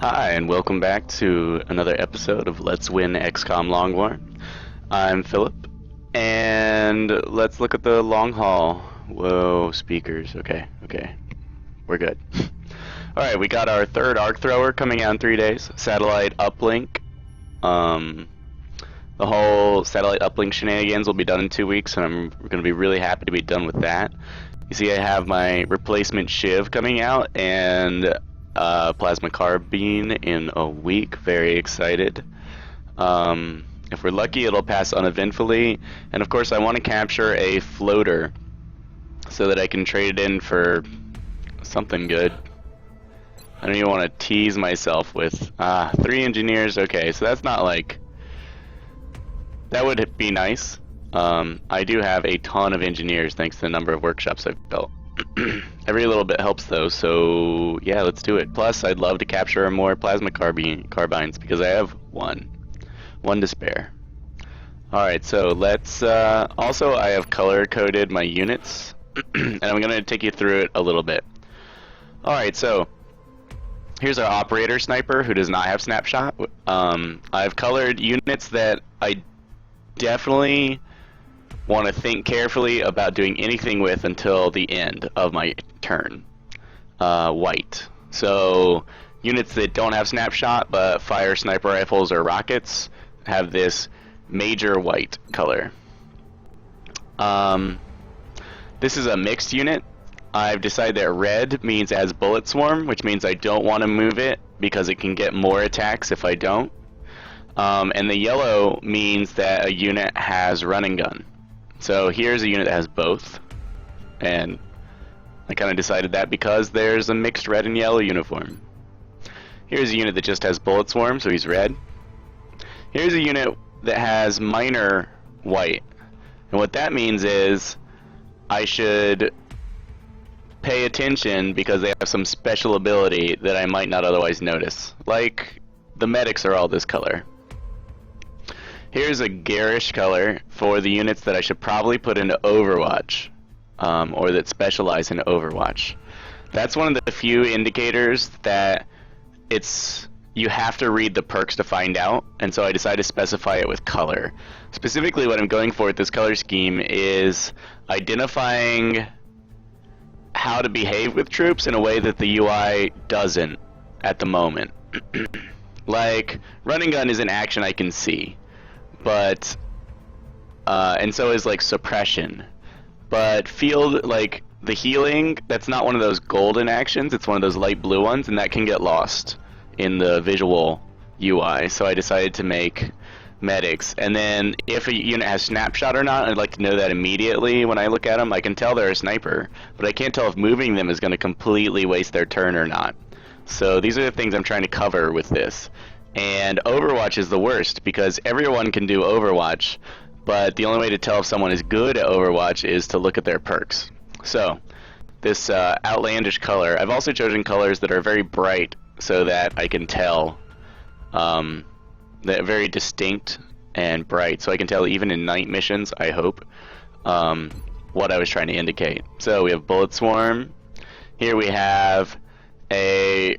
Hi, and welcome back to another episode of Let's Win XCOM Long War. I'm Philip, and let's look at the long haul. Whoa, speakers. Okay, we're good. Alright, we got our third arc thrower coming out in 3 days. Satellite uplink. The whole satellite uplink shenanigans will be done in 2 weeks, and I'm going to be really happy to be done with that. You see I have my replacement Shiv coming out, and plasma carbine in a week. Very excited. If we're lucky, it'll pass uneventfully. And of course, I want to capture a floater so that I can trade it in for something good. I don't even want to tease myself with 3 engineers. Okay, so that's not like... That would be nice. I do have a ton of engineers thanks to the number of workshops I've built. Every little bit helps though, so yeah, let's do it. Plus, I'd love to capture more plasma carbines because I have one to spare. Alright, so let's, also I have color-coded my units, and I'm going to take you through it a little bit. Alright, so here's our operator sniper who does not have snapshot. I've colored units that I definitely want to think carefully about doing anything with until the end of my turn. White. So units that don't have snapshot but fire sniper rifles or rockets have this major white color. This is a mixed unit. I've decided that red means it has bullet swarm, which means I don't want to move it because it can get more attacks if I don't. And the yellow means that a unit has run and gun. So here's a unit that has both, and I kind of decided that because there's a mixed red and yellow uniform. Here's a unit that just has bullet swarm, so he's red. Here's a unit that has minor white, and what that means is I should pay attention because they have some special ability that I might not otherwise notice. Like, the medics are all this color. Here's a garish color for the units that I should probably put into Overwatch, or that specialize in Overwatch. That's one of the few indicators that you have to read the perks to find out, and so I decided to specify it with color. Specifically, what I'm going for with this color scheme is identifying how to behave with troops in a way that the UI doesn't at the moment. Like, running gun is an action I can see. But, and so is like suppression. But field, like the healing, that's not one of those golden actions, it's one of those light blue ones, and that can get lost in the visual UI. So I decided to make medics. And then if a unit has snapshot or not, I'd like to know that immediately when I look at them. I can tell they're a sniper, but I can't tell if moving them is going to completely waste their turn or not. So these are the things I'm trying to cover with this. And Overwatch is the worst because everyone can do Overwatch, but the only way to tell if someone is good at Overwatch is to look at their perks. So, this outlandish color, I've also chosen colors that are very bright so that I can tell, that very distinct and bright, so I can tell even in night missions, I hope, what I was trying to indicate. So we have Bullet Swarm, here we have a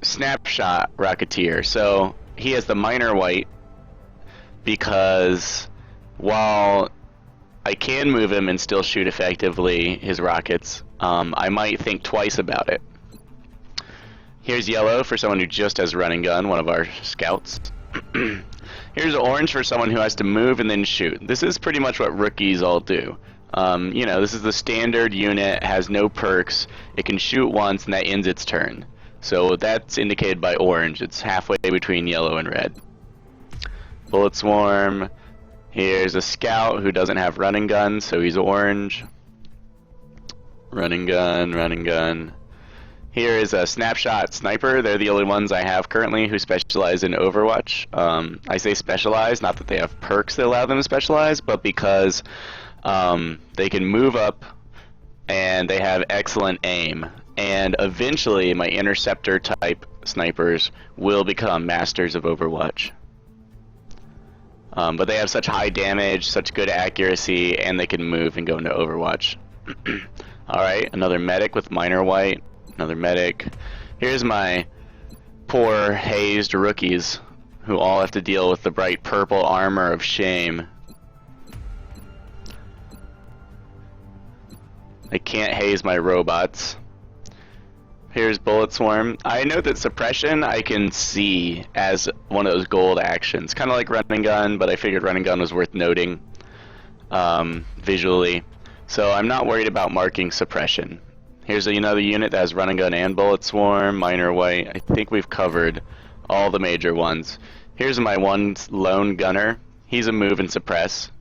snapshot rocketeer. So he has the minor white because while I can move him and still shoot effectively his rockets, I might think twice about it. Here's yellow for someone who just has run and gun, one of our scouts. Here's orange for someone who has to move and then shoot. This is pretty much what rookies all do. You know, this is the standard unit, has no perks, it can shoot once and that ends its turn. So that's indicated by orange. It's halfway between yellow and red. Bullet Swarm. Here's a scout who doesn't have running gun, so he's orange. Running gun. Here is a snapshot sniper. They're the only ones I have currently who specialize in Overwatch. I say specialize, not that they have perks that allow them to specialize, but because they can move up and they have excellent aim. And eventually my interceptor type snipers will become masters of Overwatch. But they have such high damage, such good accuracy, and they can move and go into Overwatch. Alright, another medic with minor white. Another medic. Here's my poor hazed rookies who all have to deal with the bright purple armor of shame. I can't haze my robots. Here's Bullet Swarm. I know that suppression I can see as one of those gold actions, kind of like run and gun, but I figured run and gun was worth noting visually. So I'm not worried about marking suppression. Here's another unit that has run and gun and Bullet Swarm, minor white. I think we've covered all the major ones. Here's my one lone gunner. He's a move and suppress.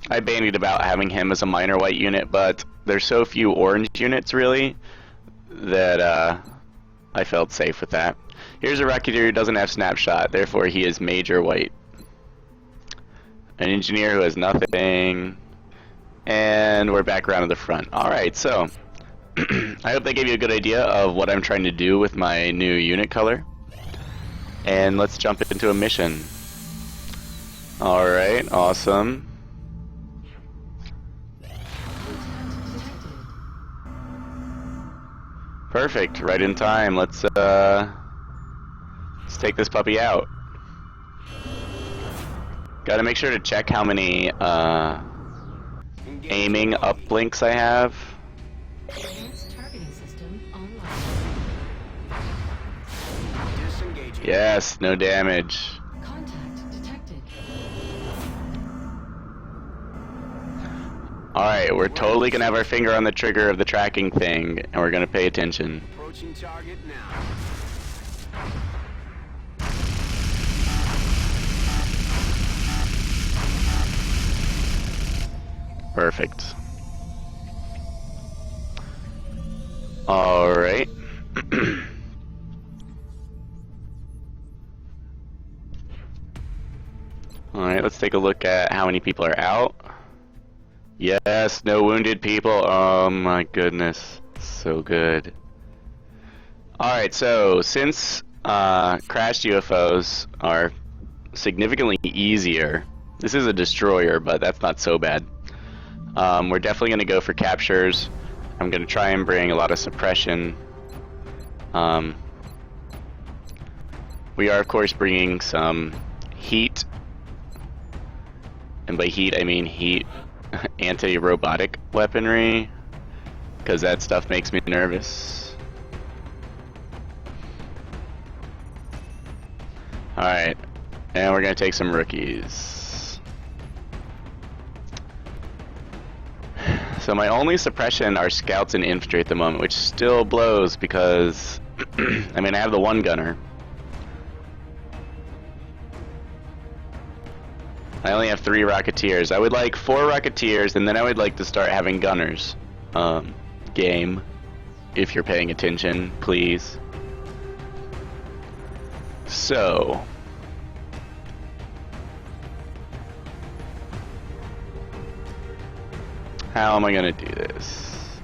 I bandied about having him as a minor white unit, but there's so few orange units really that I felt safe with that. Here's a Rocketeer who doesn't have snapshot, therefore he is major white. An engineer who has nothing, and we're back around to the front. Alright, so I hope that gave you a good idea of what I'm trying to do with my new unit color. And let's jump into a mission. Alright, awesome. Perfect, right in time. Let's take this puppy out. Gotta make sure to check how many aiming uplinks I have. Yes, no damage. Alright, we're totally gonna have our finger on the trigger of the tracking thing, and we're gonna pay attention. Approaching target now. Perfect. Alright. Alright, let's take a look at how many people are out. Yes, no wounded people. Oh my goodness. So good. Alright, so since crashed UFOs are significantly easier, this is a destroyer, but that's not so bad. We're definitely going to go for captures. I'm going to try and bring a lot of suppression. We are, of course, bringing some heat. And by heat, I mean heat anti-robotic weaponry, because that stuff makes me nervous. Alright, and we're going to take some rookies. So my only suppression are scouts and infantry at the moment, which still blows because I mean I have the one gunner. I only have 3 Rocketeers. I would like 4 Rocketeers, and then I would like to start having gunners. Game, if you're paying attention, please. So, how am I gonna do this?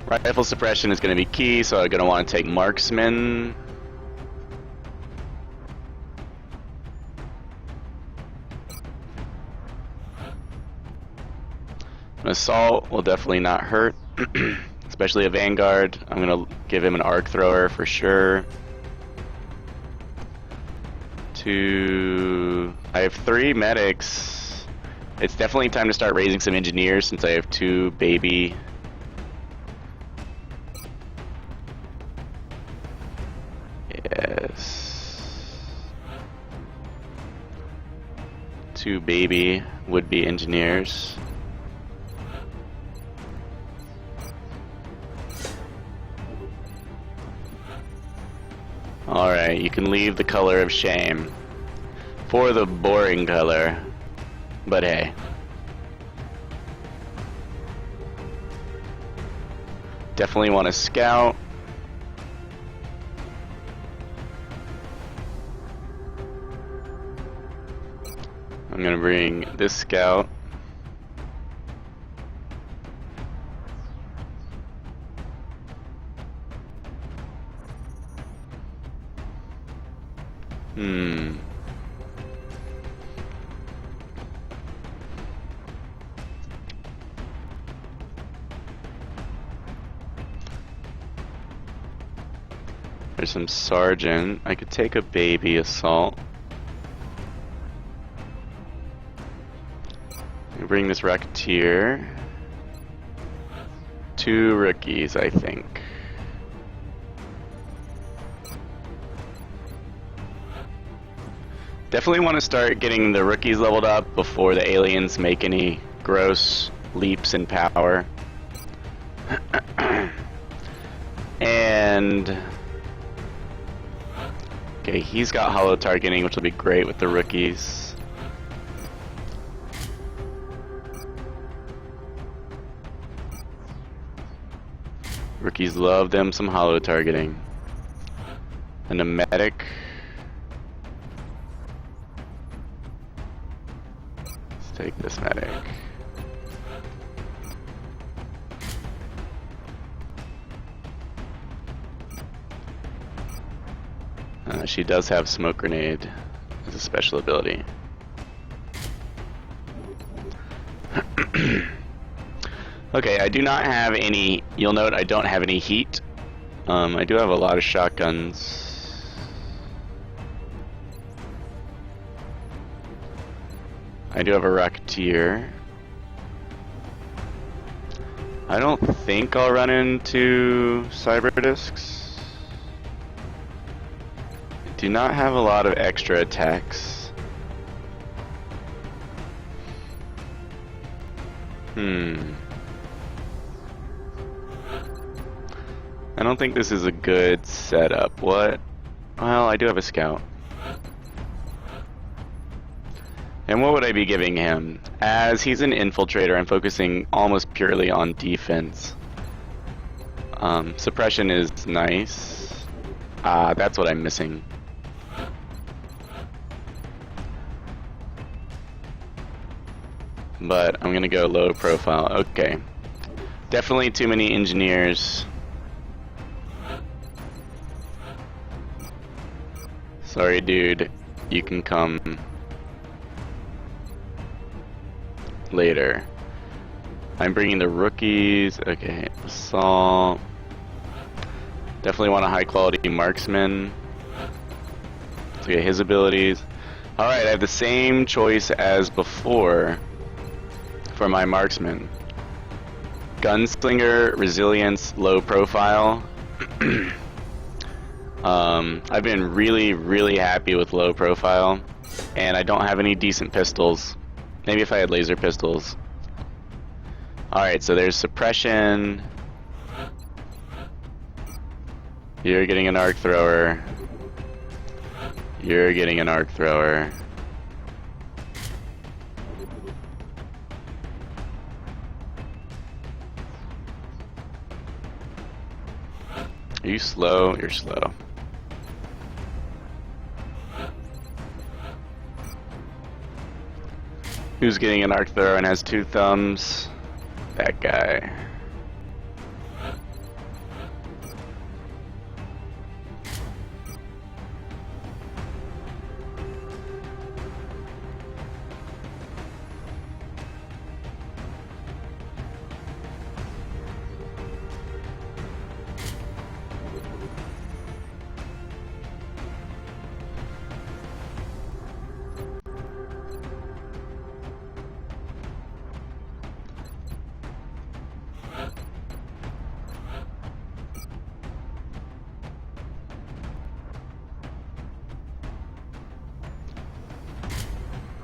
Rifle suppression is gonna be key, so I'm gonna want to take marksman. An assault will definitely not hurt, especially a vanguard. I'm gonna give him an arc thrower for sure. I have 3 medics. It's definitely time to start raising some engineers since I have 2 baby. Yes. 2 baby would-be engineers. Alright, you can leave the color of shame for the boring color, but hey. Definitely want to scout. I'm gonna bring this scout. There's some sergeant. I could take a baby assault. Bring this racketeer. 2 rookies, I think. Definitely want to start getting the rookies leveled up before the aliens make any gross leaps in power. And okay, he's got hollow targeting, which will be great with the rookies. Rookies love them some hollow targeting. And a medic. Let's take this medic. She does have smoke grenade as a special ability. Okay, I do not have any. You'll note I don't have any heat. I do have a lot of shotguns. I do have a racketeer. I don't think I'll run into cyber discs. Do not have a lot of extra attacks. I don't think this is a good setup. What? Well, I do have a scout. And what would I be giving him? As he's an infiltrator, I'm focusing almost purely on defense. Suppression is nice. That's what I'm missing. But I'm gonna go low profile. Okay. Definitely too many engineers. Sorry, dude. You can come later. I'm bringing the rookies. Okay, assault. Definitely want a high quality marksman. Let's get his abilities. Alright, I have the same choice as before for my marksman. Gunslinger, resilience, low profile. I've been really happy with low profile, and I don't have any decent pistols. Maybe if I had laser pistols. Alright, so there's suppression. You're getting an arc thrower. You're getting an arc thrower. Are you slow? You're slow. Who's getting an arc thrower and has 2 thumbs? That guy.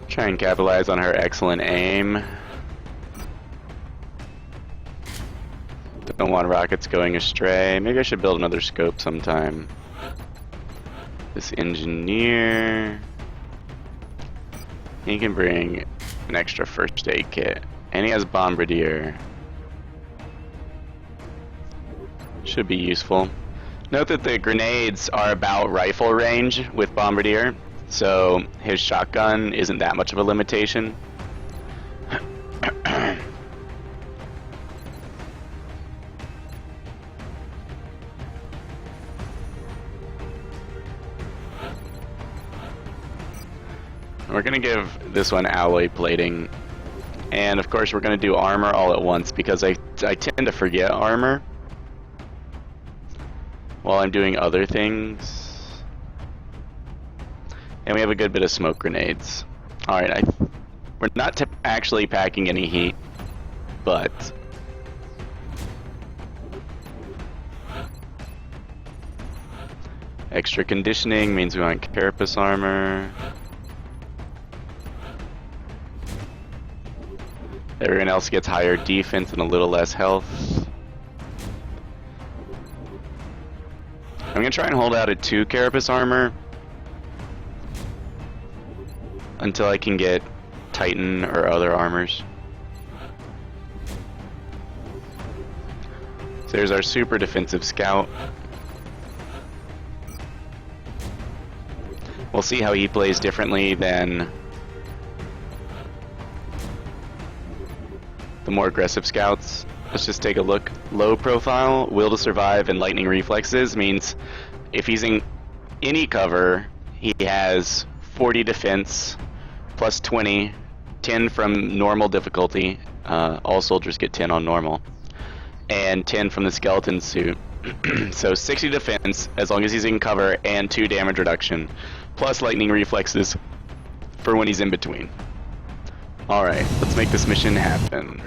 Try and capitalize on her excellent aim. Don't want rockets going astray. Maybe I should build another scope sometime. This engineer. He can bring an extra first aid kit. And he has bombardier. Should be useful. Note that the grenades are about rifle range with bombardier. So his shotgun isn't that much of a limitation. We're gonna give this one alloy plating, and of course we're gonna do armor all at once because I tend to forget armor. while I'm doing other things. And we have a good bit of smoke grenades. Alright, we're not actually packing any heat, but extra conditioning means we want carapace armor. Everyone else gets higher defense and a little less health. I'm gonna try and hold out at 2 carapace armor until I can get Titan or other armors. So there's our super defensive scout. We'll see how he plays differently than the more aggressive scouts. Let's just take a look. Low profile, will to survive, and lightning reflexes means if he's in any cover, he has 40 defense, plus 20, 10 from normal difficulty. All soldiers get 10 on normal, and 10 from the skeleton suit. So 60 defense as long as he's in cover, and 2 damage reduction, plus lightning reflexes for when he's in between. Alright, let's make this mission happen.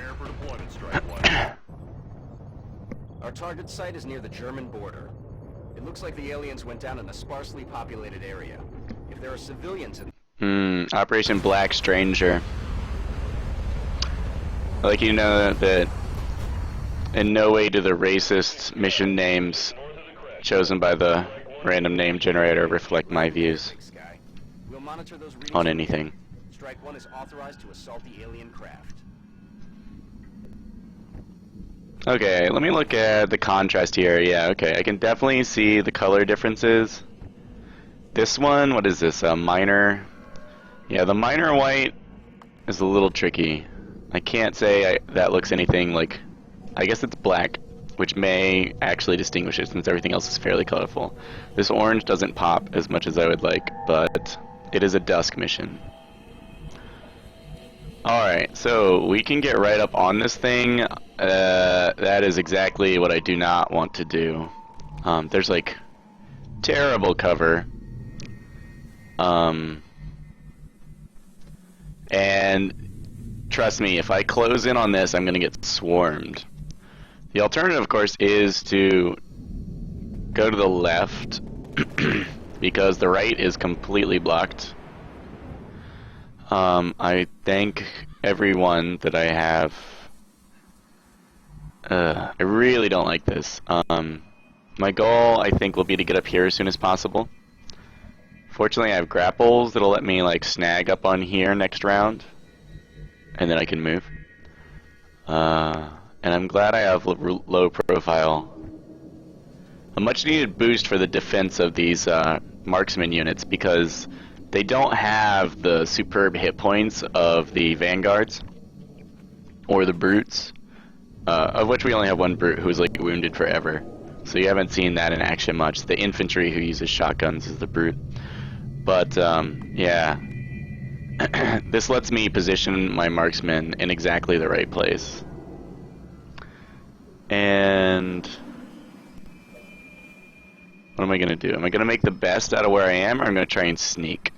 Our target site is near the German border. It looks like the aliens went down in a sparsely populated area. If there are civilians in Operation Black Stranger. I'd like you to know that in no way do the racist mission names chosen by the random name generator reflect my views on anything. Strike 1 is authorized to assault the alien craft. Okay, let me look at the contrast here. Yeah, okay, I can definitely see the color differences. This one, what is this, a minor? Yeah, the minor white is a little tricky. I can't say that looks anything like, I guess it's black, which may actually distinguish it since everything else is fairly colorful. This orange doesn't pop as much as I would like, but it is a dusk mission. Alright, so we can get right up on this thing. That is exactly what I do not want to do. There's like terrible cover. And trust me, if I close in on this, I'm going to get swarmed. The alternative, of course, is to go to the left because the right is completely blocked. I thank everyone that I have. I really don't like this. My goal, I think, will be to get up here as soon as possible. Fortunately, I have grapples that'll let me like snag up on here next round, and then I can move. And I'm glad I have low profile. A much needed boost for the defense of these marksman units because they don't have the superb hit points of the vanguards or the brutes, of which we only have one brute who's like wounded forever. So you haven't seen that in action much. The infantry who uses shotguns is the brute. But yeah, this lets me position my marksmen in exactly the right place. And what am I gonna do? Am I gonna make the best out of where I am, or I'm gonna try and sneak?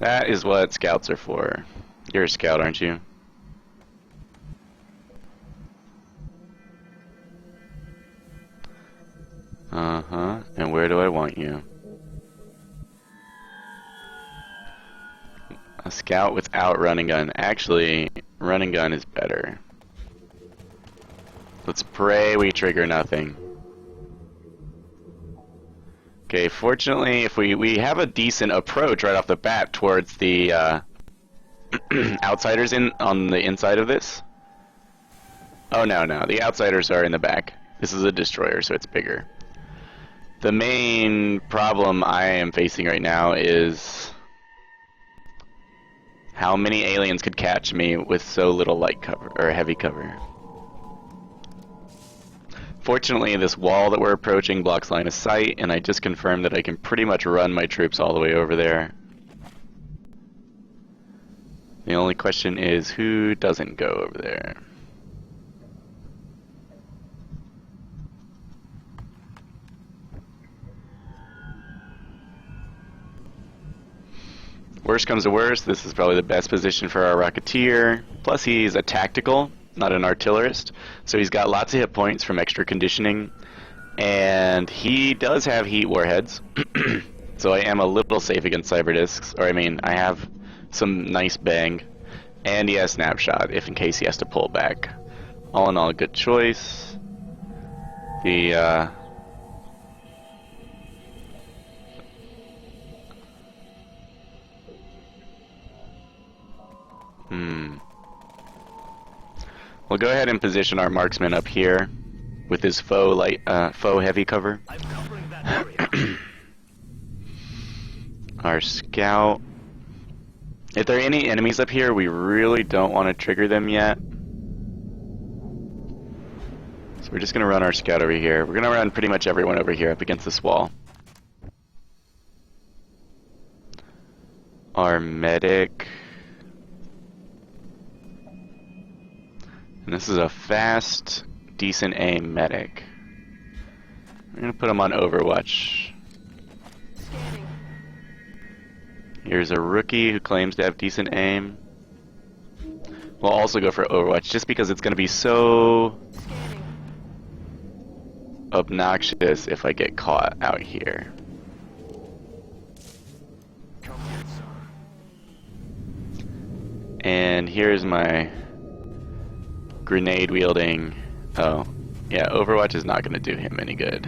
That is what scouts are for. You're a scout, aren't you? Uh-huh. And where do I want you? A scout without running gun. Actually, running gun is better. Let's pray we trigger nothing. Okay, fortunately, if we have a decent approach right off the bat towards the outsiders on the inside of this. Oh no, the outsiders are in the back. This is a destroyer, so it's bigger. The main problem I am facing right now is how many aliens could catch me with so little light cover or heavy cover. Fortunately, this wall that we're approaching blocks line of sight, and I just confirmed that I can pretty much run my troops all the way over there. The only question is, who doesn't go over there? Worst comes to worst, this is probably the best position for our Rocketeer. Plus he's a tactical, not an artillerist, so he's got lots of hit points from extra conditioning. And he does have heat warheads, so I am a little safe against cyber discs. Or I mean, I have some nice bang. And he has snapshot, if in case he has to pull back. All in all, a good choice. The, We'll go ahead and position our marksman up here with his faux heavy cover. I'm covering that area. Our scout. If there are any enemies up here, we really don't want to trigger them yet. So we're just going to run our scout over here. We're going to run pretty much everyone over here up against this wall. Our medic. And this is a fast, decent aim medic. I'm going to put him on Overwatch. Scanning. Here's a rookie who claims to have decent aim. We'll also go for Overwatch just because it's going to be so Scanning. obnoxious if I get caught out here. Come here, son. And here's my grenade wielding. Oh, yeah, Overwatch is not going to do him any good.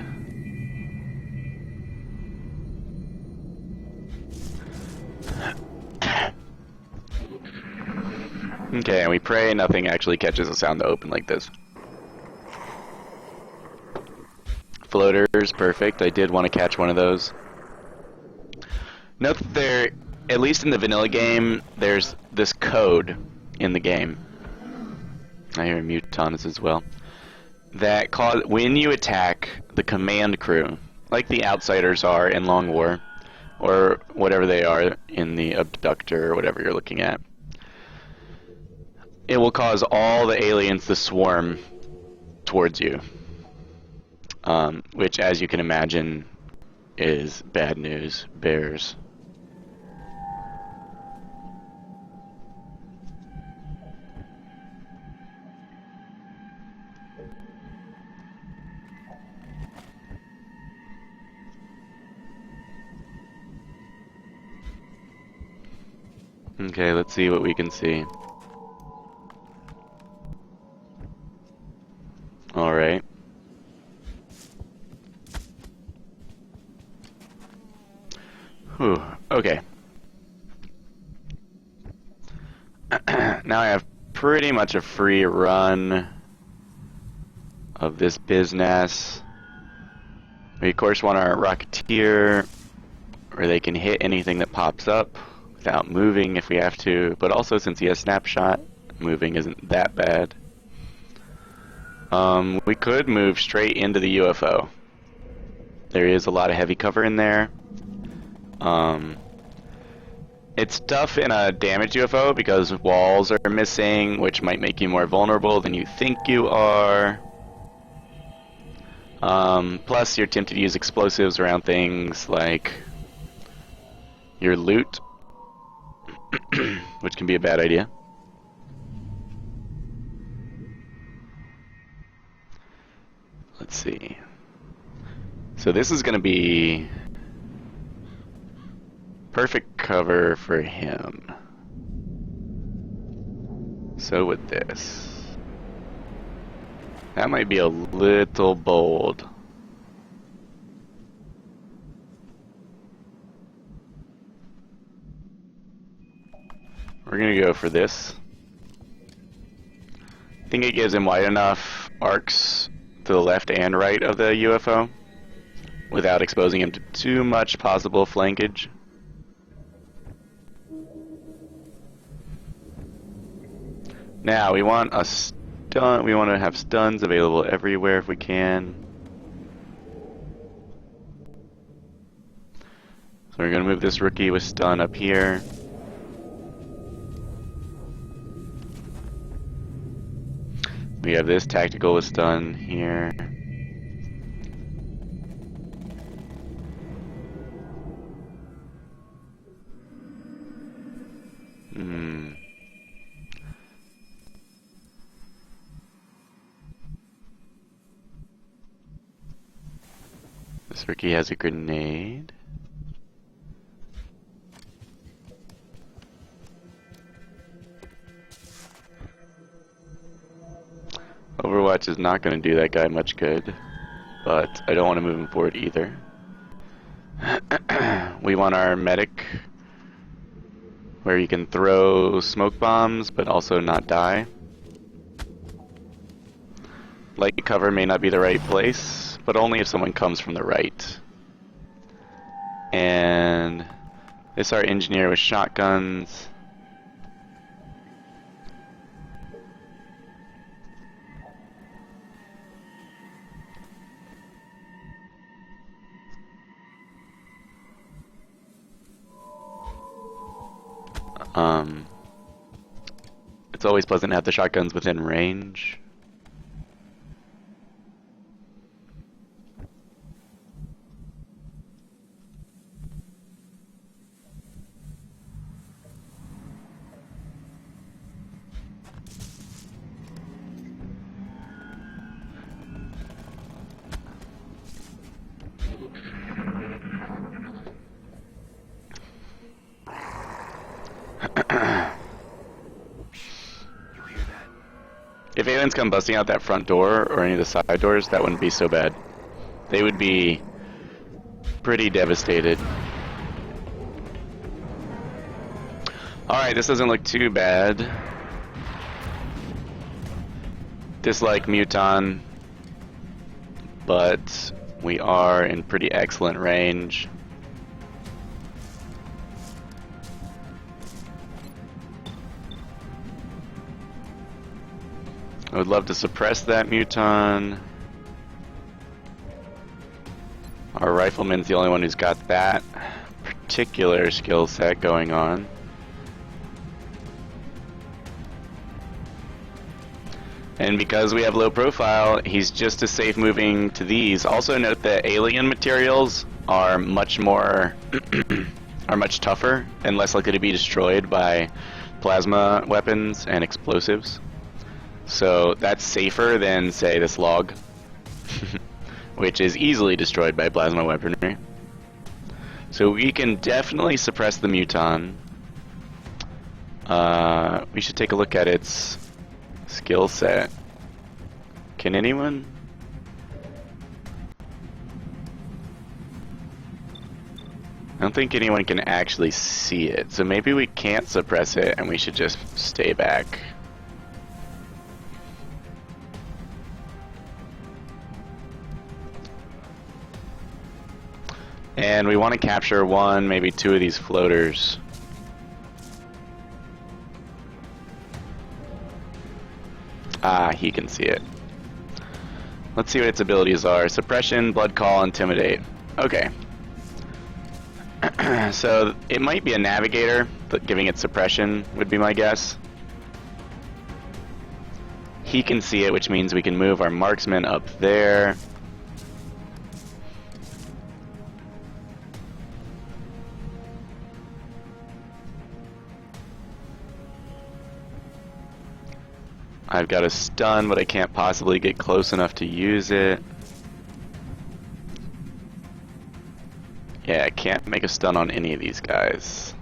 Okay, and we pray nothing actually catches us out in the open like this. Floaters, perfect. I did want to catch one of those. Note that there, at least in the vanilla game, there's this code in the game. I hear Mutons as well. That cause when you attack the command crew, like the Outsiders are in Long War, or whatever they are in the Abductor, or whatever you're looking at, it will cause all the aliens to swarm towards you. Which, as you can imagine, is bad news. Bears. Okay, let's see what we can see. Alright. Whew, okay. Now I have pretty much a free run of this business. We of course want our Rocketeer, where they can hit anything that pops up without moving if we have to, but also since he has snapshot, moving isn't that bad. We could move straight into the UFO. There is a lot of heavy cover in there. It's tough in a damaged UFO because walls are missing, which might make you more vulnerable than you think you are. Plus, you're tempted to use explosives around things like your loot, which can be a bad idea. Let's see. So this is going to be perfect cover for him. So with this. That might be a little bold. We're going to go for this. I think it gives him wide enough arcs to the left and right of the UFO without exposing him to too much possible flankage. Now we want a stun. We want to have stuns available everywhere if we can. So we're going to move this rookie with stun up here. We have this tactical with stun here. Hmm. This rookie has a grenade. Overwatch is not going to do that guy much good, but I don't want to move him forward either. We want our medic where you can throw smoke bombs but also not die. Light cover may not be the right place, but only if someone comes from the right. And this our engineer with shotguns. It's always pleasant to have the shotguns within range. If aliens come busting out that front door or any of the side doors, that wouldn't be so bad. They would be pretty devastated. Alright, this doesn't look too bad. Dislike Muton, but we are in pretty excellent range. I would love to suppress that Muton. Our rifleman's the only one who's got that particular skill set going on. And because we have low profile, he's just as safe moving to these. Also note that alien materials are much more are much tougher and less likely to be destroyed by plasma weapons and explosives. So that's safer than, say, this log, which is easily destroyed by plasma weaponry. So we can definitely suppress the Muton. We should take a look at its skill set. Can anyone? I don't think anyone can actually see it, so maybe we can't suppress it and we should just stay back. And we want to capture one, maybe two of these floaters. Ah, he can see it. Let's see what its abilities are. Suppression, Blood Call, Intimidate. Okay. So it might be a navigator, but giving it suppression would be my guess. He can see it, which means we can move our marksman up there. I've got a stun, but I can't possibly get close enough to use it. Yeah, I can't make a stun on any of these guys.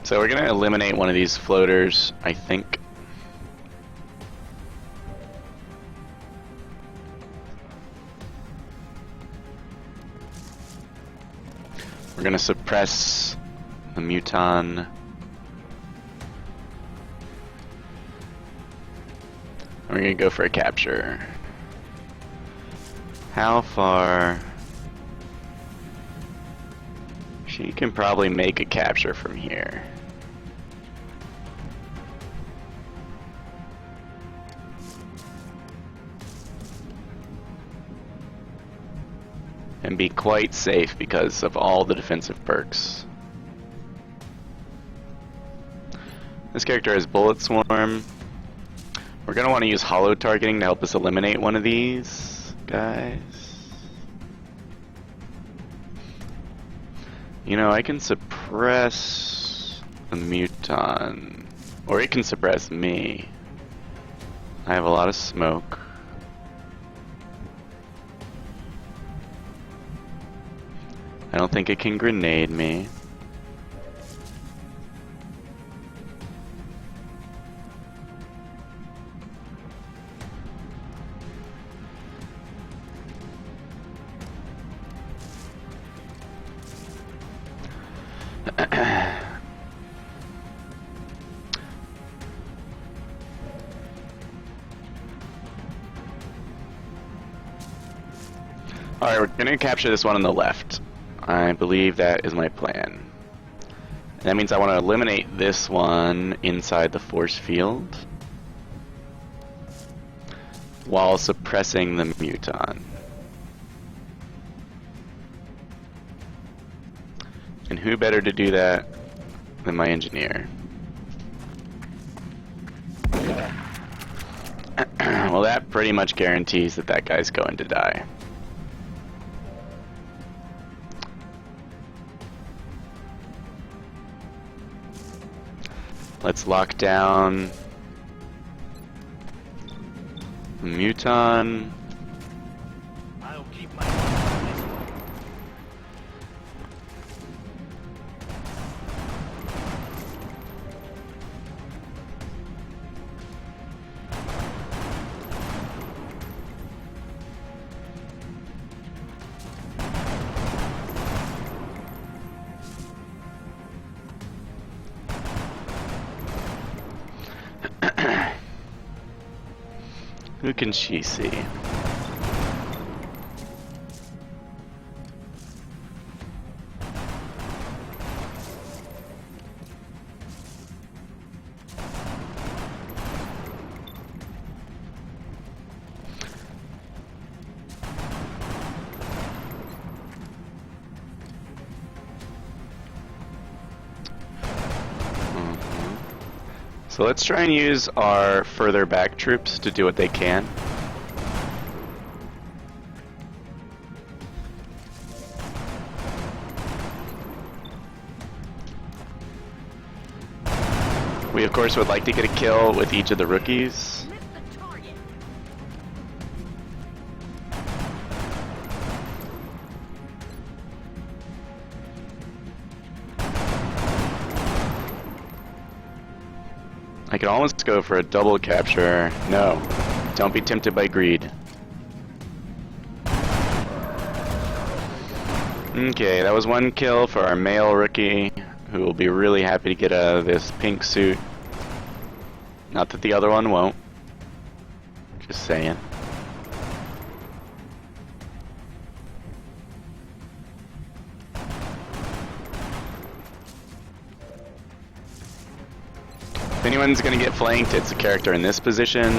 So we're gonna eliminate one of these floaters, I think. We're gonna suppress the Muton. We're gonna go for a capture. How far? She can probably make a capture from here. And be quite safe because of all the defensive perks. This character has Bullet Swarm. We're going to want to use hollow targeting to help us eliminate one of these guys. You know, I can suppress the Muton. Or it can suppress me. I have a lot of smoke. I don't think it can grenade me. Alright, we're gonna capture this one on the left. I believe that is my plan. And that means I want to eliminate this one inside the force field while suppressing the Muton. And who better to do that than my engineer? Well, that pretty much guarantees that that guy's going to die. Let's lock down the Muton. I'll keep my eye on this one. Who can she see? So let's try and use our further back troops to do what they can. We of course would like to get a kill with each of the rookies. Miss the target. I could almost go for a double capture. No, don't be tempted by greed. Okay, that was one kill for our male rookie, who will be really happy to get out of this pink suit. Not that the other one won't. Just saying. If anyone's gonna get flanked, it's a character in this position.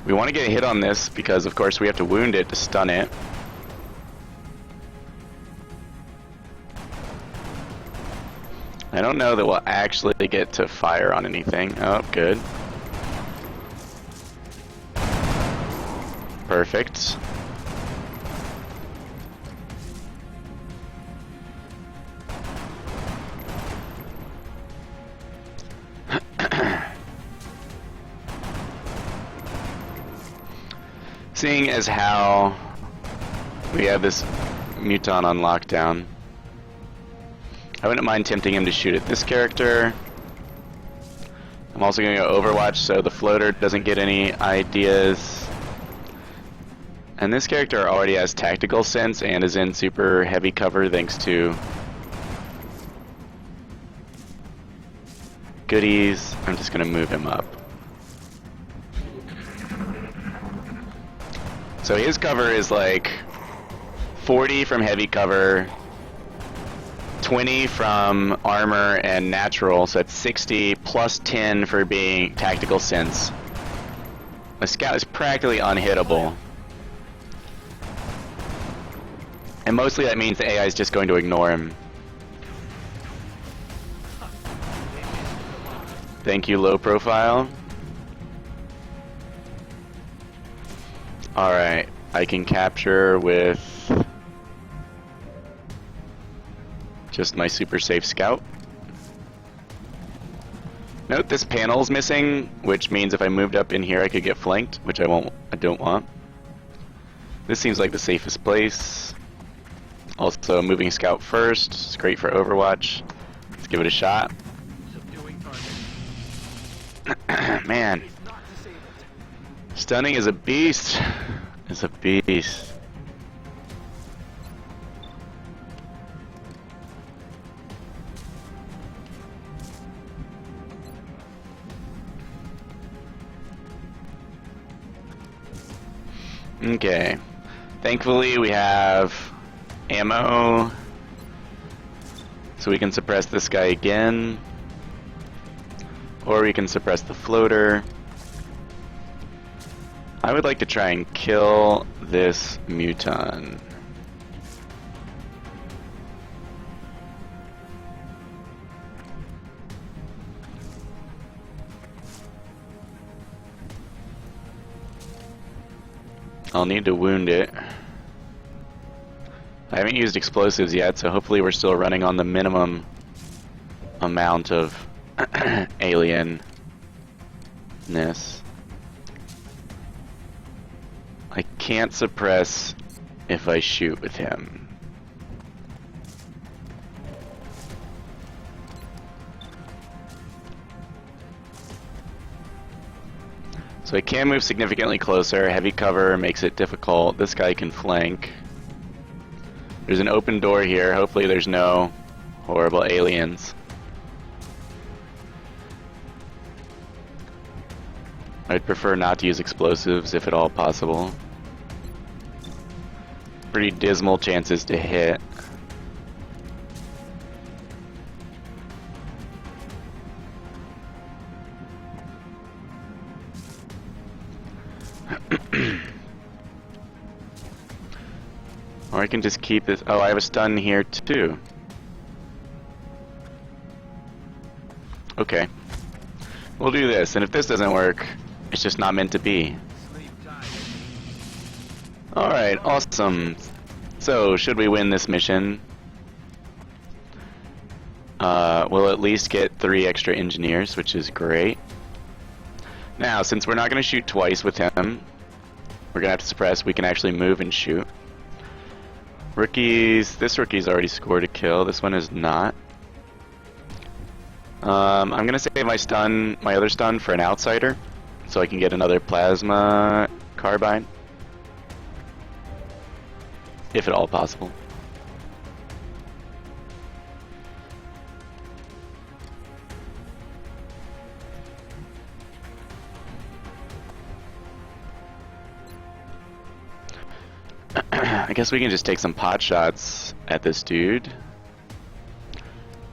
We want to get a hit on this because, of course, we have to wound it to stun it. I don't know that we'll actually get to fire on anything. Oh, good. Perfect. Seeing as how we have this Muton on lockdown, I wouldn't mind tempting him to shoot at this character. I'm also going to go Overwatch so the floater doesn't get any ideas. And this character already has tactical sense and is in super heavy cover thanks to goodies. I'm just going to move him up. So his cover is like 40 from heavy cover, 20 from armor and natural, so that's 60 plus 10 for being tactical sense. The scout is practically unhittable. And mostly that means the AI is just going to ignore him. Thank you, low profile. Alright, I can capture with Just my super safe scout. Note this panel's missing, which means if I moved up in here I could get flanked, which I don't want. This seems like the safest place. Also, moving scout first. It's great for Overwatch. Let's give it a shot. Subduing target. Man. He's not disabled. Stunning is a beast. It's a beast. Okay. Thankfully we have ammo, so we can suppress this guy again, or we can suppress the floater. I would like to try and kill this Muton. I'll need to wound it. I haven't used explosives yet, so hopefully we're still running on the minimum amount of alienness. I can't suppress if I shoot with him. So I can move significantly closer. Heavy cover makes it difficult. This guy can flank. There's an open door here. Hopefully there's no horrible aliens. I'd prefer not to use explosives if at all possible. Pretty dismal chances to hit. Or I can just keep this. Oh, I have a stun here too. Okay. We'll do this, and if this doesn't work, it's just not meant to be. Sleep tight. Alright, awesome. So, should we win this mission, we'll at least get 3 extra engineers, which is great. Now, since we're not going to shoot twice with him, we're going to have to suppress. We can actually move and shoot. Rookies, this rookie's already scored a kill, this one is not. I'm gonna save my stun, my other stun, for an outsider, so I can get another plasma carbine, if at all possible. I guess we can just take some pot shots at this dude.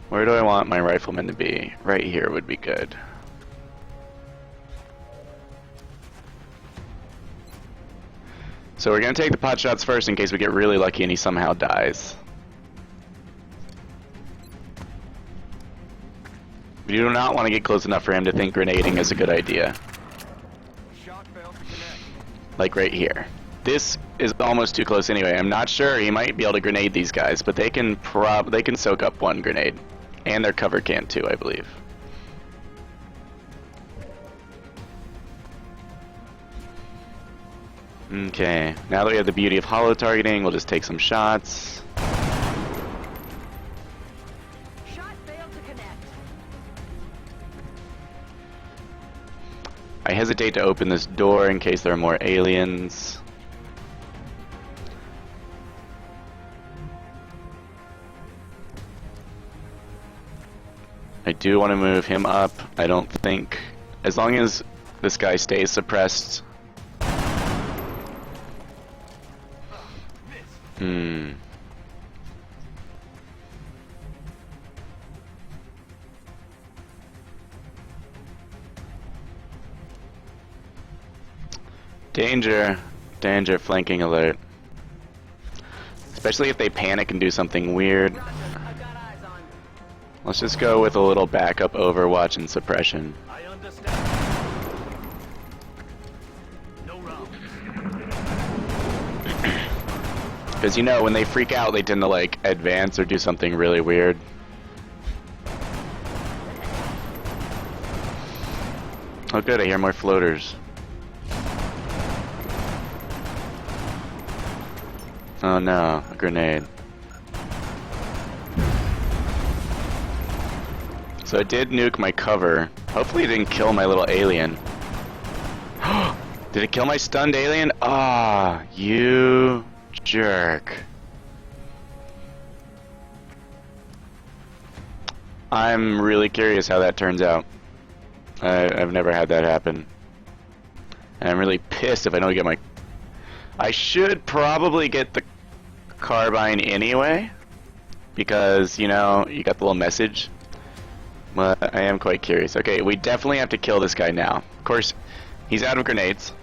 Where do I want my rifleman to be? Right here would be good. So we're gonna take the pot shots first in case we get really lucky and he somehow dies. We do not want to get close enough for him to think grenading is a good idea. Shot failed to connect. Like right here. This is almost too close anyway. I'm not sure. He might be able to grenade these guys, but they can soak up one grenade. And their cover can too, I believe. Okay, now that we have the beauty of holo targeting, we'll just take some shots. Shot failed to connect. I hesitate to open this door in case there are more aliens. I do want to move him up. I don't think, as long as this guy stays suppressed. Danger. Danger, flanking alert. Especially if they panic and do something weird. Roger, I've got eyes on. Let's just go with a little backup Overwatch and suppression. I understand. No rounds. Because, you know, when they freak out, they tend to, like, advance or do something really weird. Oh, good, I hear more floaters. Oh, no, a grenade. So it did nuke my cover. Hopefully it didn't kill my little alien. Did it kill my stunned alien? Ah, you jerk. I'm really curious how that turns out. I've never had that happen. And I'm really pissed if I don't get my... I should probably get the carbine anyway. Because, you know, you got the little message. But I am quite curious. Okay, we definitely have to kill this guy now. Of course, he's out of grenades.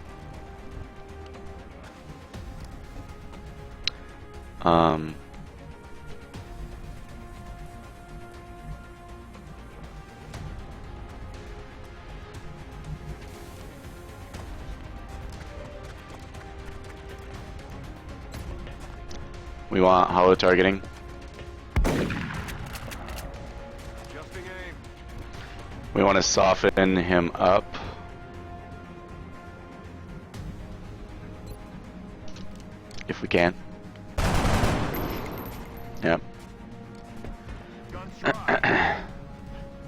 We want hollow targeting. We want to soften him up. If we can. Yep.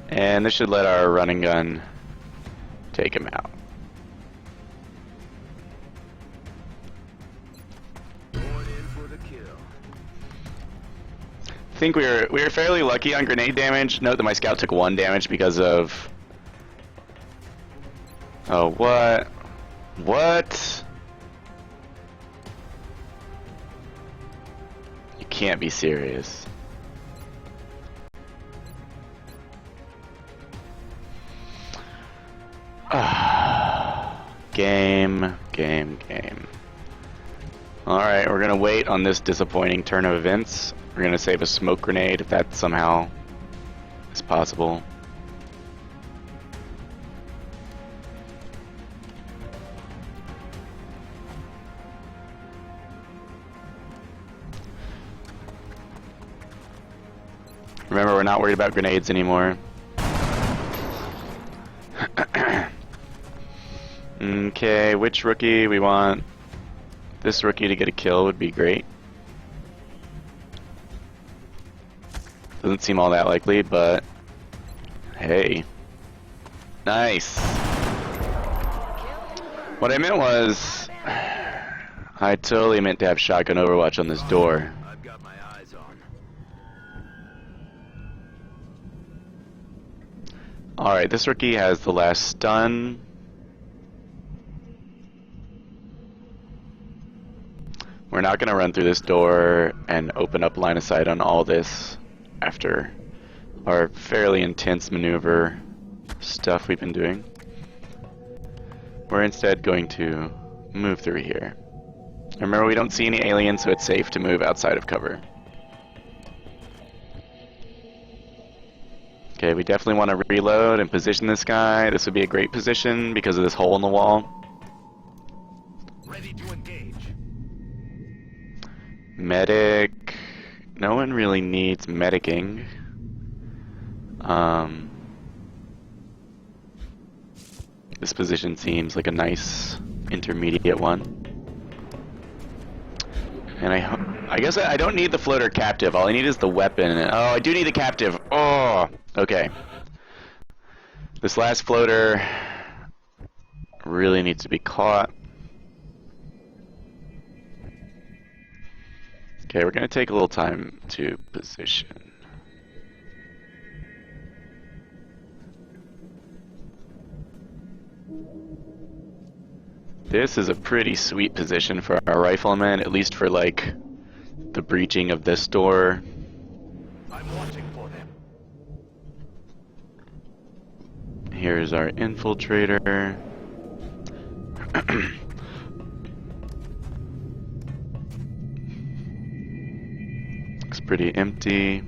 And this should let our running gun take him out. I think we were fairly lucky on grenade damage. Note that my scout took 1 damage because of... Oh, what? What? You can't be serious. Game. Alright, we're gonna wait on this disappointing turn of events. We're gonna save a smoke grenade if that somehow is possible. Remember, we're not worried about grenades anymore. Okay, which rookie we want? This rookie to get a kill would be great. Doesn't seem all that likely, but hey. Nice. What I meant was, I totally meant to have shotgun overwatch on this door. I've got my eyes on. Alright, this rookie has the last stun. We're not going to run through this door and open up line of sight on all this after our fairly intense maneuver stuff we've been doing. We're instead going to move through here. Remember, we don't see any aliens, so it's safe to move outside of cover. Okay, we definitely want to reload and position this guy. This would be a great position because of this hole in the wall. Ready to engage. Medic. No one really needs medicing. This position seems like a nice intermediate one. And I guess I don't need the floater captive. All I need is the weapon. Oh, I do need the captive. Oh, okay. This last floater really needs to be caught. Okay, we're going to take a little time to position. This is a pretty sweet position for our riflemen, at least for like the breaching of this door. I'm watching for them. Here's our infiltrator. Looks pretty empty.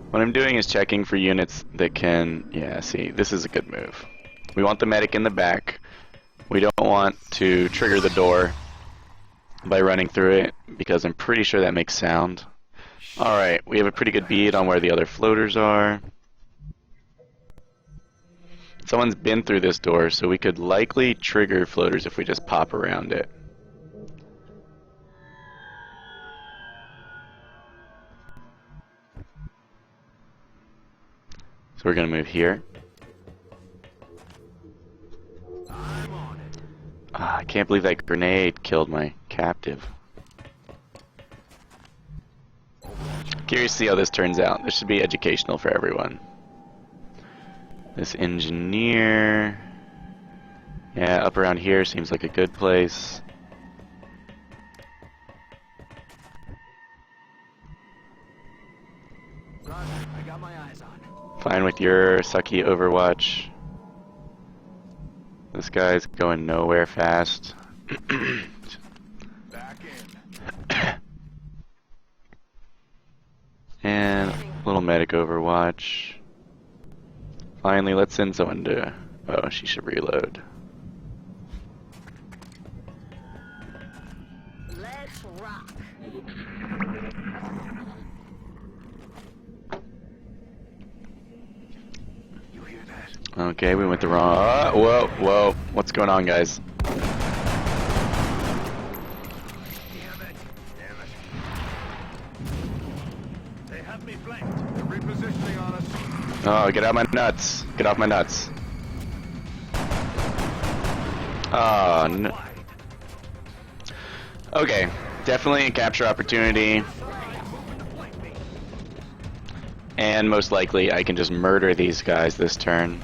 What I'm doing is checking for units that can... Yeah, see, this is a good move. We want the medic in the back. We don't want to trigger the door by running through it because I'm pretty sure that makes sound. Alright, we have a pretty good bead on where the other floaters are. Someone's been through this door, so we could likely trigger floaters if we just pop around it. So we're going to move here. I can't believe that grenade killed my captive. Curious to see how this turns out. This should be educational for everyone. This engineer... Yeah, up around here seems like a good place. I got my eyes on. Fine with your sucky Overwatch. This guy's going nowhere fast. Back in. And a little medic Overwatch. Finally, let's send someone to... Oh, she should reload. Let's rock. You hear that? Okay, we went the wrong... whoa, whoa. What's going on, guys? Damn it. Damn it. They have me flanked. They're repositioning on us. Oh, get out my nuts. Get off my nuts. Oh, no. Wide. Okay, definitely a capture opportunity. Moving to flank me. And most likely I can just murder these guys this turn.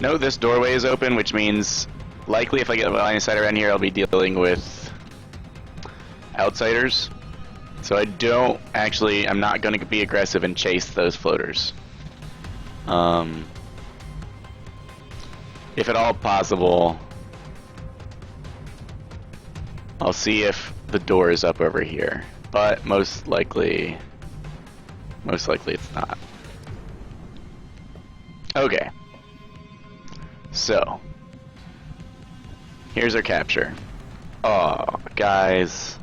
Note this doorway is open, which means likely if I get line of sight around here I'll be dealing with outsiders. So I don't actually, I'm not going to be aggressive and chase those floaters. If at all possible, I'll see if the door is up over here. But most likely it's not. Okay. So, here's our capture. Oh, guys.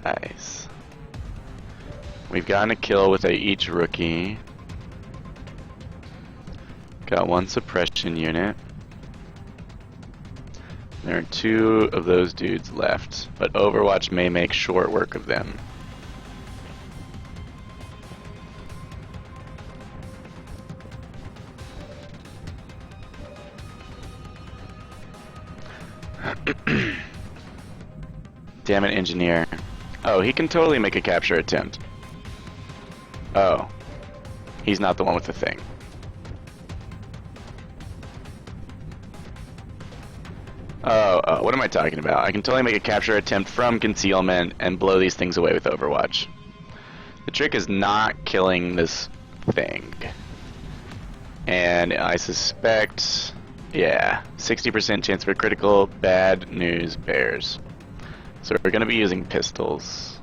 Guys. We've gotten a kill with each rookie. Got one suppression unit. There are 2 of those dudes left, but Overwatch may make short work of them. Damn it, engineer. Oh, he can totally make a capture attempt. Oh. He's not the one with the thing. Oh, what am I talking about? I can totally make a capture attempt from concealment and blow these things away with Overwatch. The trick is not killing this thing. And I suspect, yeah, 60% chance for critical, bad news bears. So we're going to be using pistols.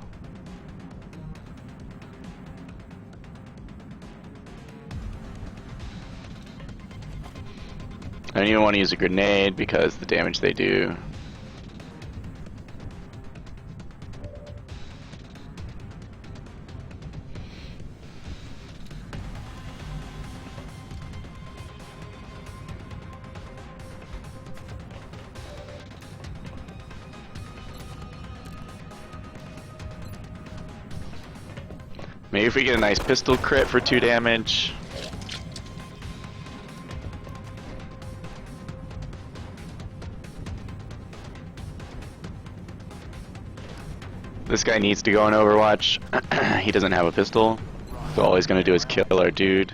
I don't even want to use a grenade because the damage they do. Maybe if we get a nice pistol crit for 2 damage. This guy needs to go in Overwatch. He doesn't have a pistol, so all he's gonna do is kill our dude.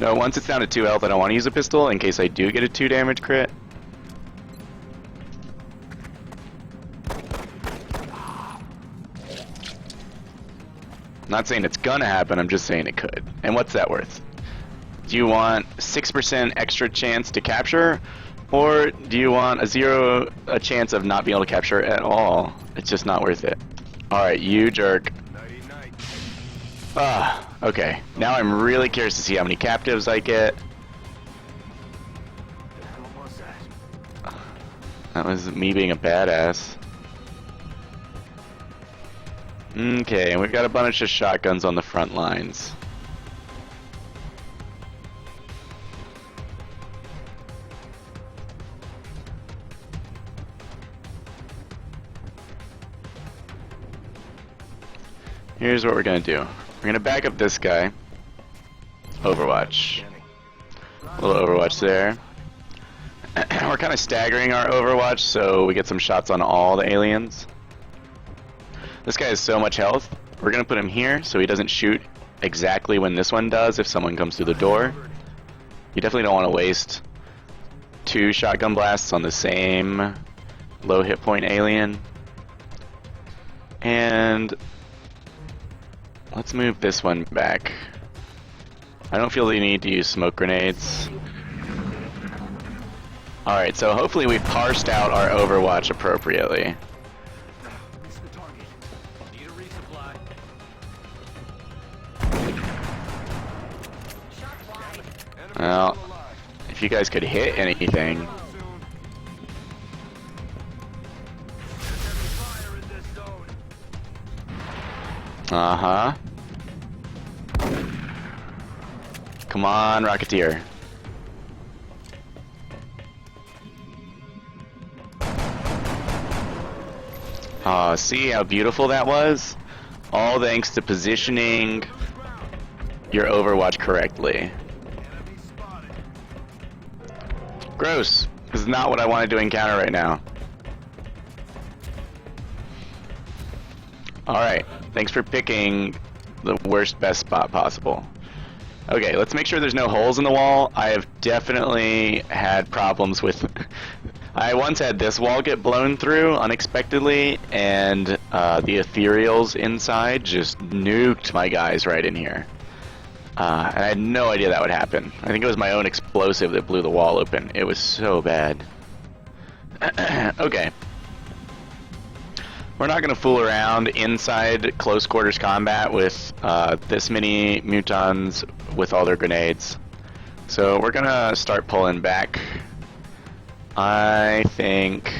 No, once it's down to 2 health, I don't want to use a pistol in case I do get a 2 damage crit. I'm not saying it's gonna happen, I'm just saying it could. And what's that worth? Do you want 6% extra chance to capture? Or do you want a chance of not being able to capture it at all? It's just not worth it. Alright, you jerk. Okay. Now I'm really curious to see how many captives I get. That was me being a badass. Okay, and we've got a bunch of shotguns on the front lines. Here's what we're gonna do. We're gonna back up this guy. Overwatch. A little Overwatch there. We're kind of staggering our Overwatch so we get some shots on all the aliens. This guy has so much health. We're gonna put him here so he doesn't shoot exactly when this one does if someone comes through the door. You definitely don't want to waste 2 shotgun blasts on the same low hit point alien. And let's move this one back. I don't feel the need to use smoke grenades. Alright, so hopefully we've parsed out our Overwatch appropriately. Need a resupply. Well, if you guys could hit anything. Fire in this zone. Uh-huh. Come on, Rocketeer. Aw, see how beautiful that was? All thanks to positioning your Overwatch correctly. Gross. This is not what I wanted to encounter right now. Alright, thanks for picking the worst, best spot possible. Okay, let's make sure there's no holes in the wall. I have definitely had problems with... I once had this wall get blown through unexpectedly, and the ethereals inside just nuked my guys right in here. And I had no idea that would happen. I think it was my own explosive that blew the wall open. It was so bad. Okay. We're not going to fool around inside close quarters combat with this many mutons with all their grenades. So we're going to start pulling back. I think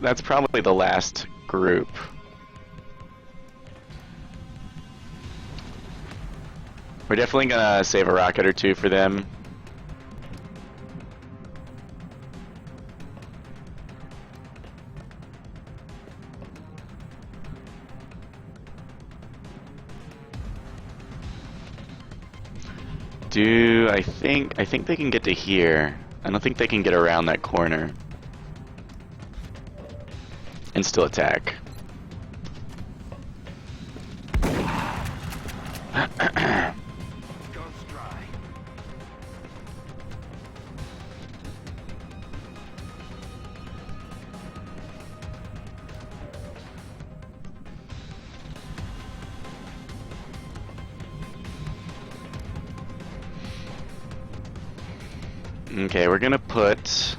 that's probably the last group. We're definitely gonna save a rocket or two for them. I think they can get to here. I don't think they can get around that corner and still attack. Okay, we're gonna put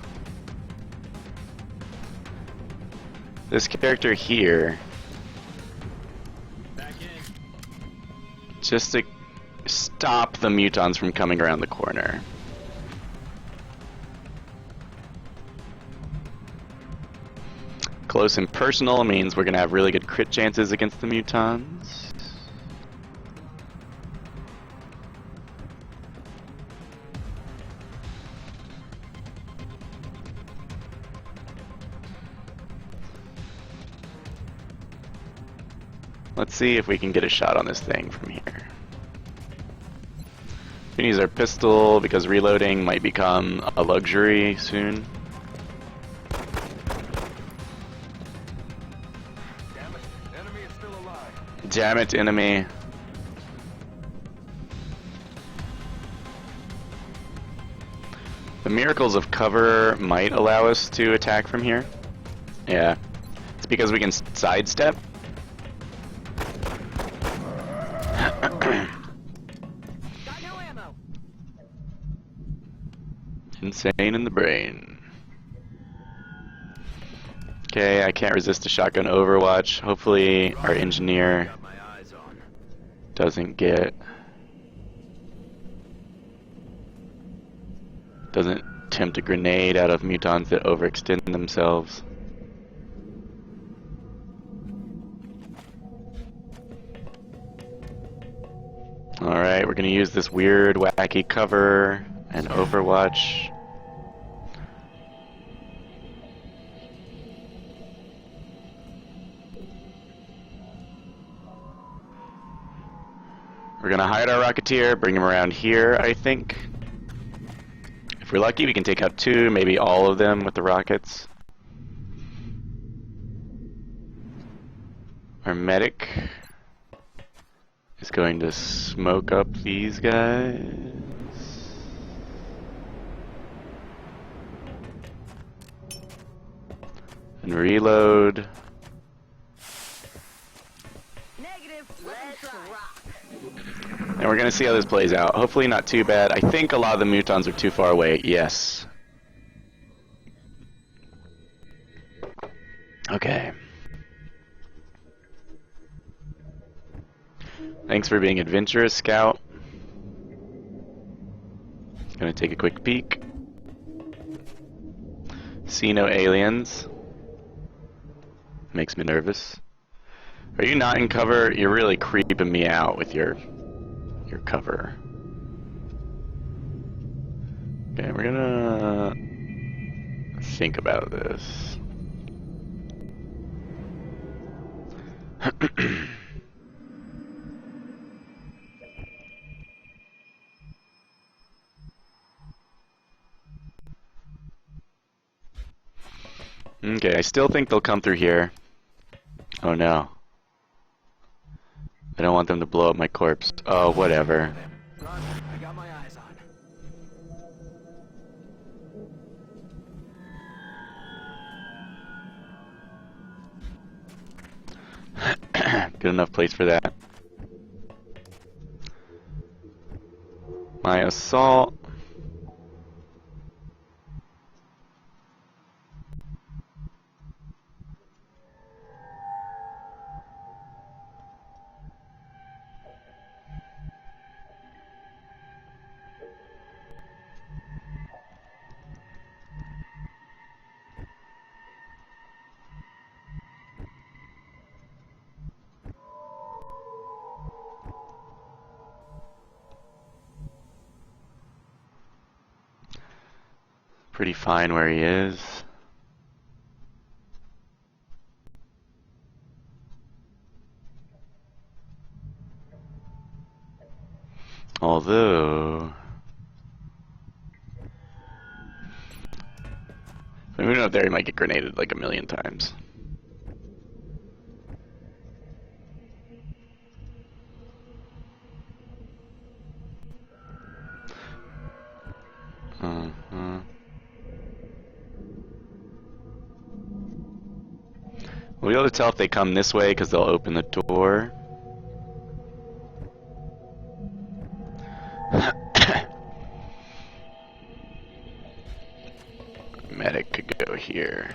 this character here just to stop the mutons from coming around the corner. Close and personal means we're gonna have really good crit chances against the mutons. Let's see if we can get a shot on this thing from here. We can use our pistol because reloading might become a luxury soon. Damn it, enemy is still alive. Damn it, enemy. The miracles of cover might allow us to attack from here. Yeah. It's because we can sidestep. Got no ammo. Insane in the brain. Okay, I can't resist a shotgun overwatch. Hopefully our engineer Got my eyes on. doesn't attempt a grenade out of mutons that overextend themselves. Alright, we're gonna use this weird, wacky cover and overwatch. We're gonna hide our Rocketeer, bring him around here, I think. If we're lucky, we can take out 2, maybe all of them with the rockets. Our medic is going to smoke up these guys. And reload. Negative. Let's rock. And we're gonna see how this plays out. Hopefully not too bad. I think a lot of the mutons are too far away. Yes. Okay. Thanks for being adventurous, Scout. Gonna take a quick peek. See no aliens. Makes me nervous. Are you not in cover? You're really creeping me out with your cover. Okay, we're gonna think about this. Okay, I still think they'll come through here. Oh no. I don't want them to blow up my corpse. Oh, whatever. Roger, I got my eyes on. Good enough place for that. My assault. Pretty fine where he is. Although, if we move up there, he might get grenaded like a million times. We'll be able to tell if they come this way because they'll open the door. Medic could go here.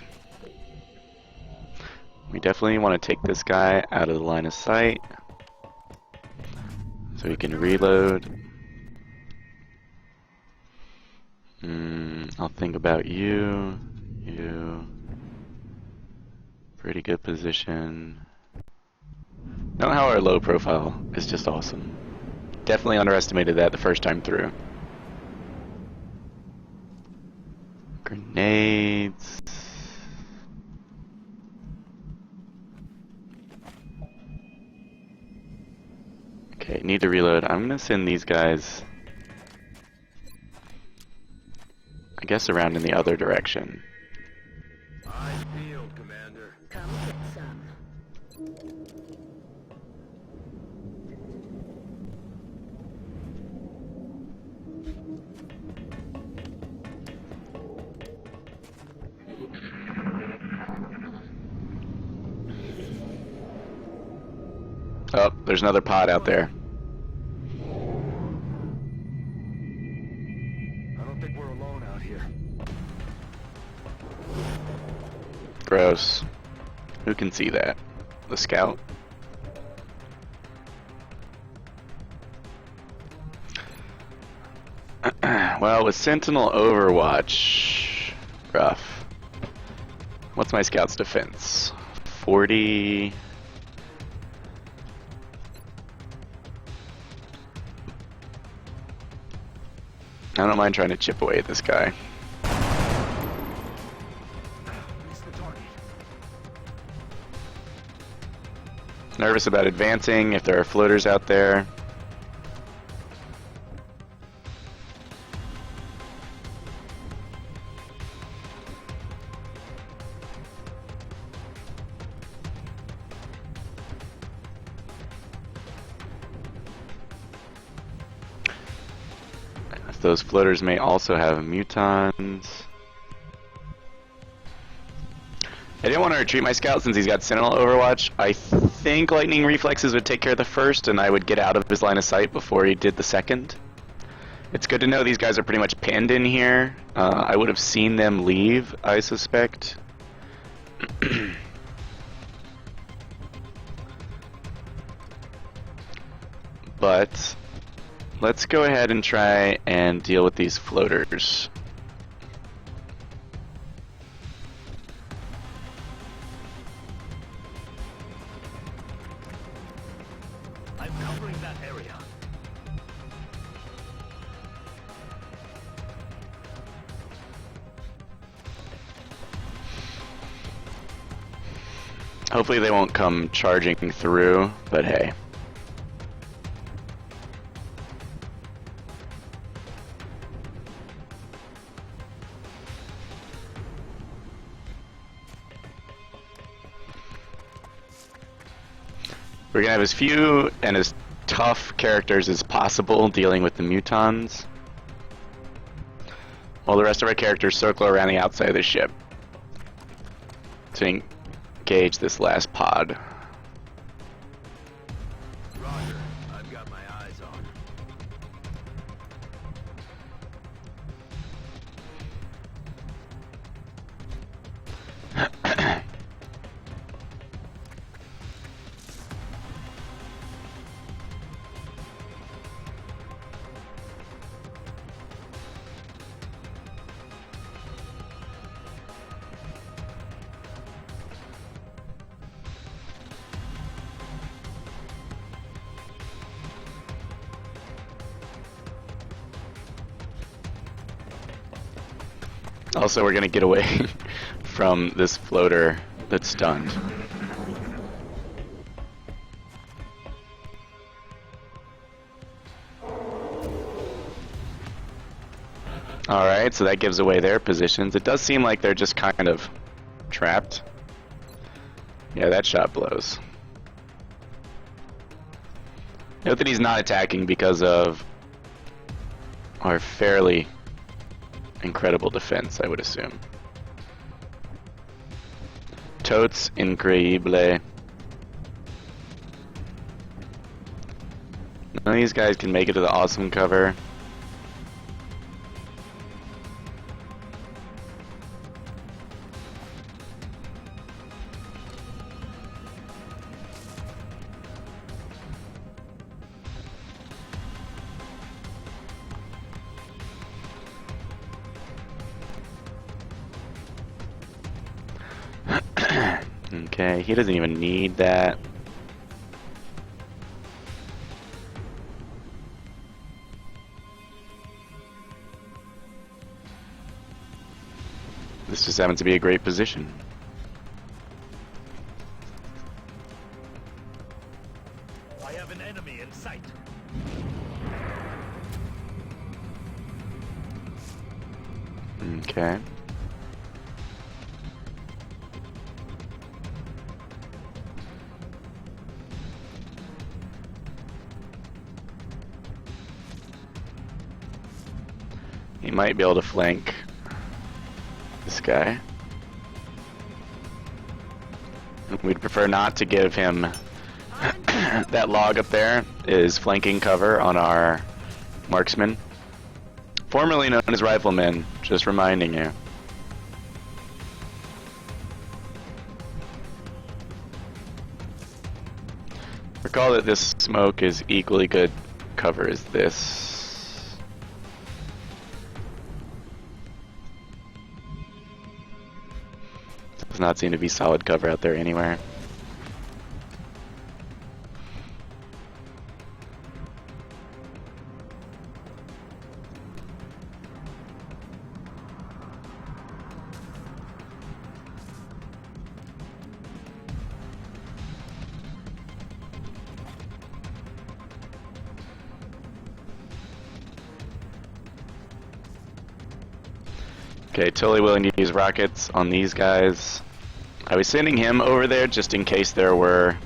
We definitely want to take this guy out of the line of sight so we can reload. I'll think about you. You. Pretty good position. Note how our low profile is just awesome. Definitely underestimated that the first time through. Grenades. Okay, need to reload. I'm gonna send these guys, I guess, around in the other direction. Eyes peeled, Commander. Come get some. Oh, there's another pod out there. I don't think we're alone out here. gross. Who can see that? The scout? Well, with Sentinel Overwatch, rough. What's my scout's defense? 40. I don't mind trying to chip away at this guy. Nervous about advancing if there are floaters out there. Those floaters may also have mutons. I didn't want to retreat my scout since he's got Sentinel Overwatch. I think Lightning Reflexes would take care of the first, and I would get out of his line of sight before he did the second. It's good to know these guys are pretty much pinned in here. I would have seen them leave, I suspect. But let's go ahead and try and deal with these floaters. I'm covering that area. Hopefully they won't come charging through, but hey. We're gonna have as few and as tough characters as possible dealing with the mutons, while the rest of our characters circle around the outside of the ship to engage this last pod. Roger. I've got my eyes on. Also, we're gonna get away from this floater that's stunned. Alright, so that gives away their positions. It does seem like they're just kind of trapped. Yeah, that shot blows. Note that he's not attacking because of our fairly incredible defense, I would assume. Totes increíble. None of these guys can make it to the awesome cover. Okay, he doesn't even need that. This just happens to be a great position. I have an enemy in sight. Okay. He might be able to flank this guy. We'd prefer not to give him that log up there is flanking cover on our marksman. Formerly known as riflemen, just reminding you. recall that this smoke is equally good cover as this. Does not seem to be solid cover out there anywhere. Okay, totally willing to use rockets on these guys. I was sending him over there just in case there were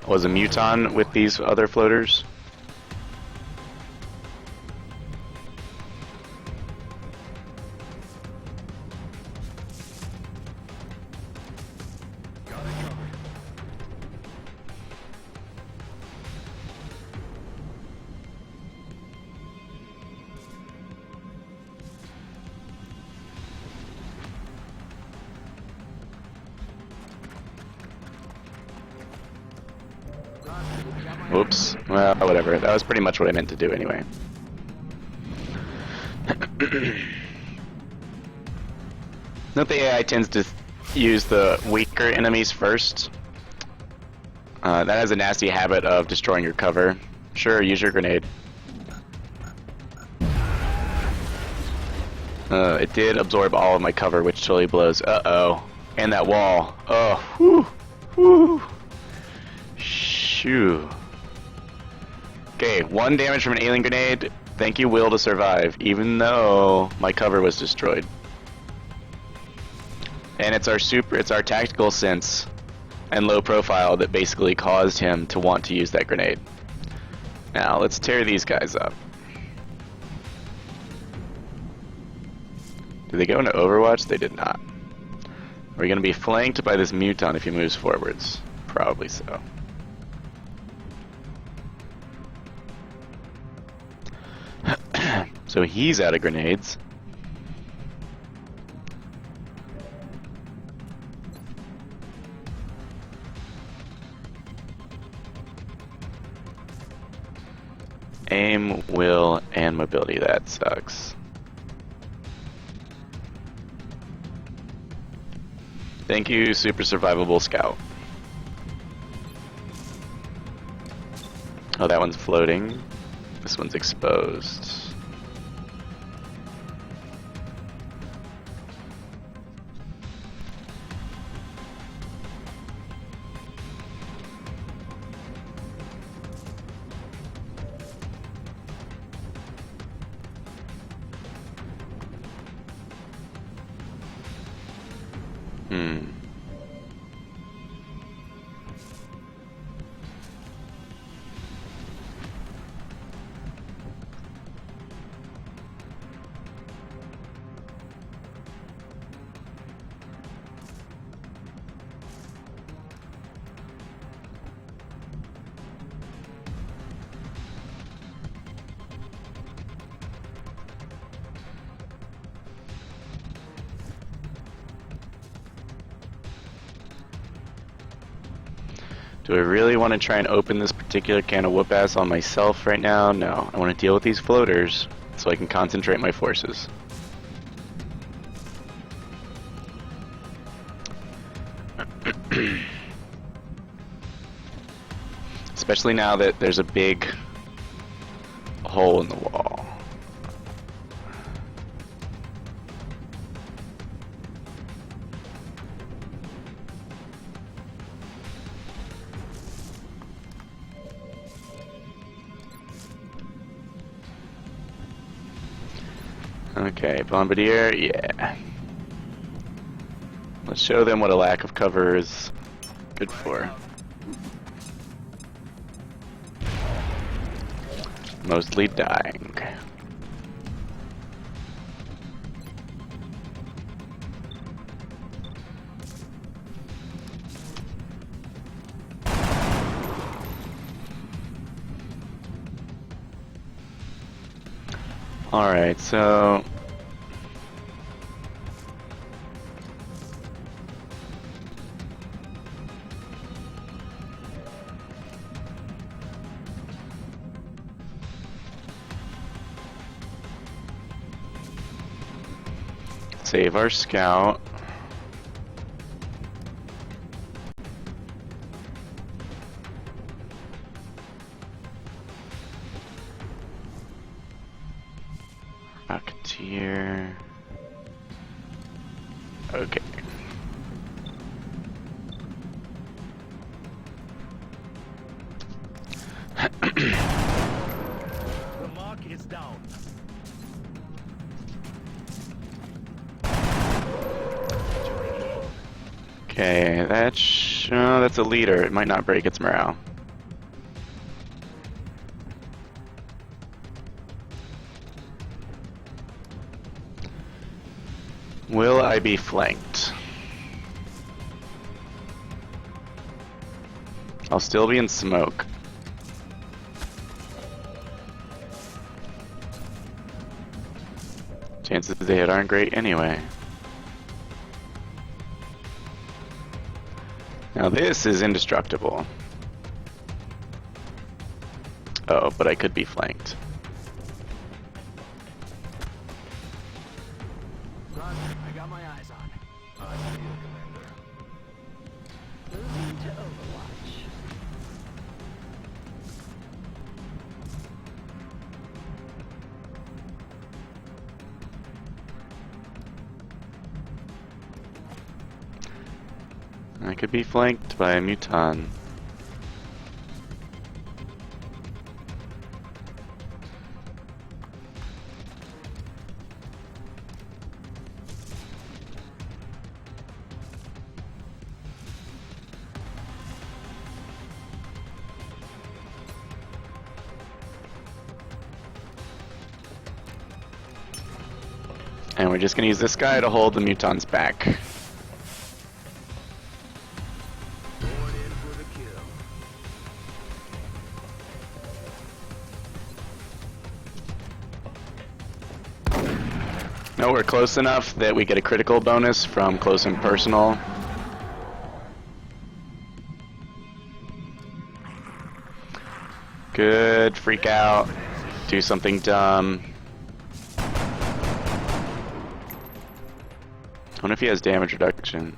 was a Muton with these other floaters. Whoops. Well, whatever. That was pretty much what I meant to do anyway. Note the AI tends to use the weaker enemies first. That has a nasty habit of destroying your cover. Sure, use your grenade. It did absorb all of my cover, which totally blows. Uh-oh. And that wall. Oh, whew. Whew. Shoo. Okay, 1 damage from an alien grenade. Thank you, will to survive, even though my cover was destroyed. And it's our tactical sense and low profile that basically caused him to want to use that grenade. Now, let's tear these guys up. Did they go into Overwatch? They did not. Are we going to be flanked by this Muton if he moves forwards? Probably so. So he's out of grenades. Aim, will, and mobility. That sucks. Thank you, super survivable scout. Oh, that one's floating. This one's exposed. Do I really want to try and open this particular can of whoop-ass on myself right now? No. I want to deal with these floaters so I can concentrate my forces. Especially now that there's a big hole in the wall. Okay, Bombardier, yeah. Let's show them what a lack of cover is good for. Mostly dying. Alright, so Save our scout. Rocketeer. Okay. The mark is down. Okay, that's a leader. It might not break its morale. Will I be flanked? I'll still be in smoke. Chances they hit aren't great anyway. Now this is indestructible. Oh, but I could be flanked. Run, I got my eyes on. I see you, Commander. Moving to Overwatch. I could be flanked by a Muton. And we're just gonna use this guy to hold the Mutons back. Going in for the kill. No, we're close enough that we get a critical bonus from close and personal. Good, freak out, do something dumb. I wonder if he has damage reduction.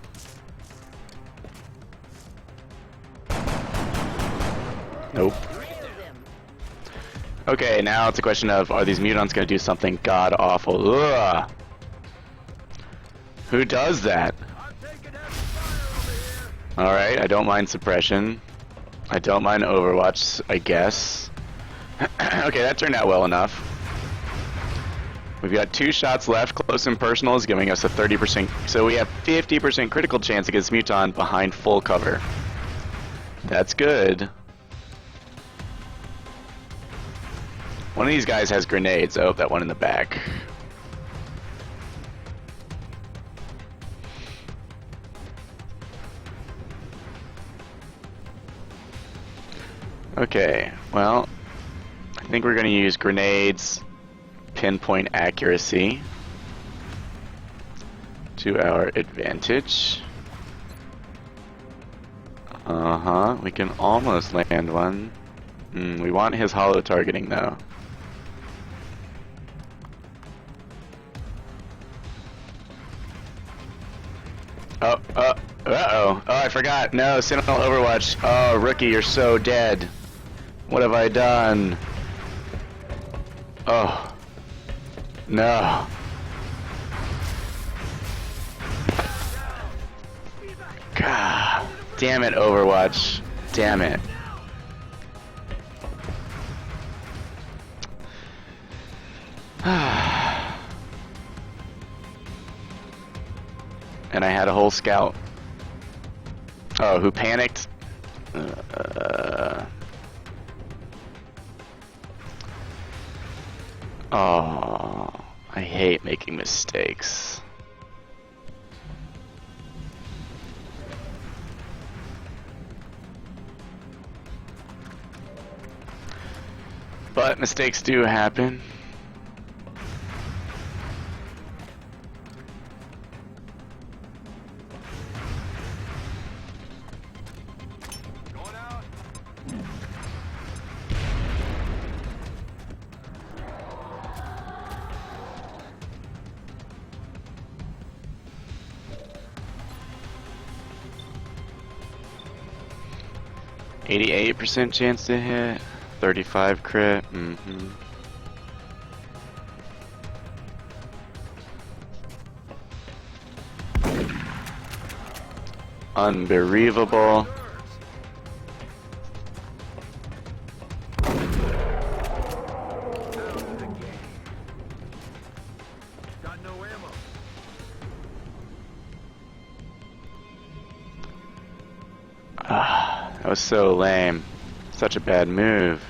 Nope. Okay, now it's a question of, are these Mutons gonna do something god-awful? Ugh. Who does that? Alright, I don't mind suppression. I don't mind Overwatch, I guess. Okay, that turned out well enough. We've got 2 shots left. Close and personal is giving us a 30%. So we have 50% critical chance against Muton behind full cover. That's good. One of these guys has grenades. Oh, that one in the back. Okay, well, I think we're going to use grenades, pinpoint accuracy to our advantage. We can almost land one. We want his hollow targeting though. Uh-oh. Oh, I forgot. No, Sentinel Overwatch. Oh, rookie, you're so dead. What have I done? Oh. No. God. Damn it, Overwatch. Damn it. And I had a whole scout. Oh, who panicked? Oh, I hate making mistakes. But mistakes do happen. 88% chance to hit. 35 crit. Unbelievable. Got no ammo. Ah, that was so lame. Such a bad move.